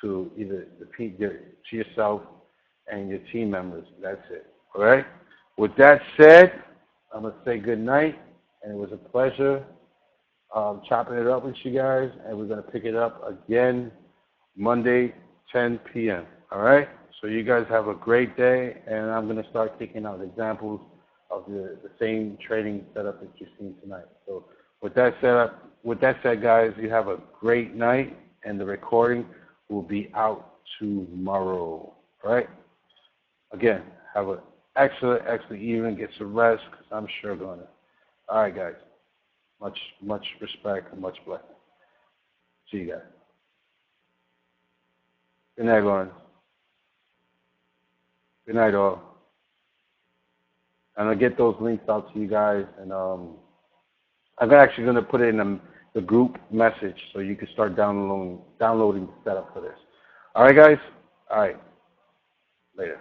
to either to yourself and your team members. That's it. All right? With that said, I'm going to say good night, and it was a pleasure chopping it up with you guys, and we're going to pick it up again Monday, 10 p.m. All right? So you guys have a great day, and I'm going to start taking out examples of the same training setup that you've seen tonight. So with that said, guys, you have a great night, and the recording will be out tomorrow. All right? Again, have an excellent evening. Get some rest, because I'm sure going to. All right, guys. Much respect and much blessing. See you guys. Good night, Lauren. Good night, all. I'm going to get those links out to you guys, and I'm actually going to put it in the group message so you can start downloading the setup for this. All right, guys? All right. Later.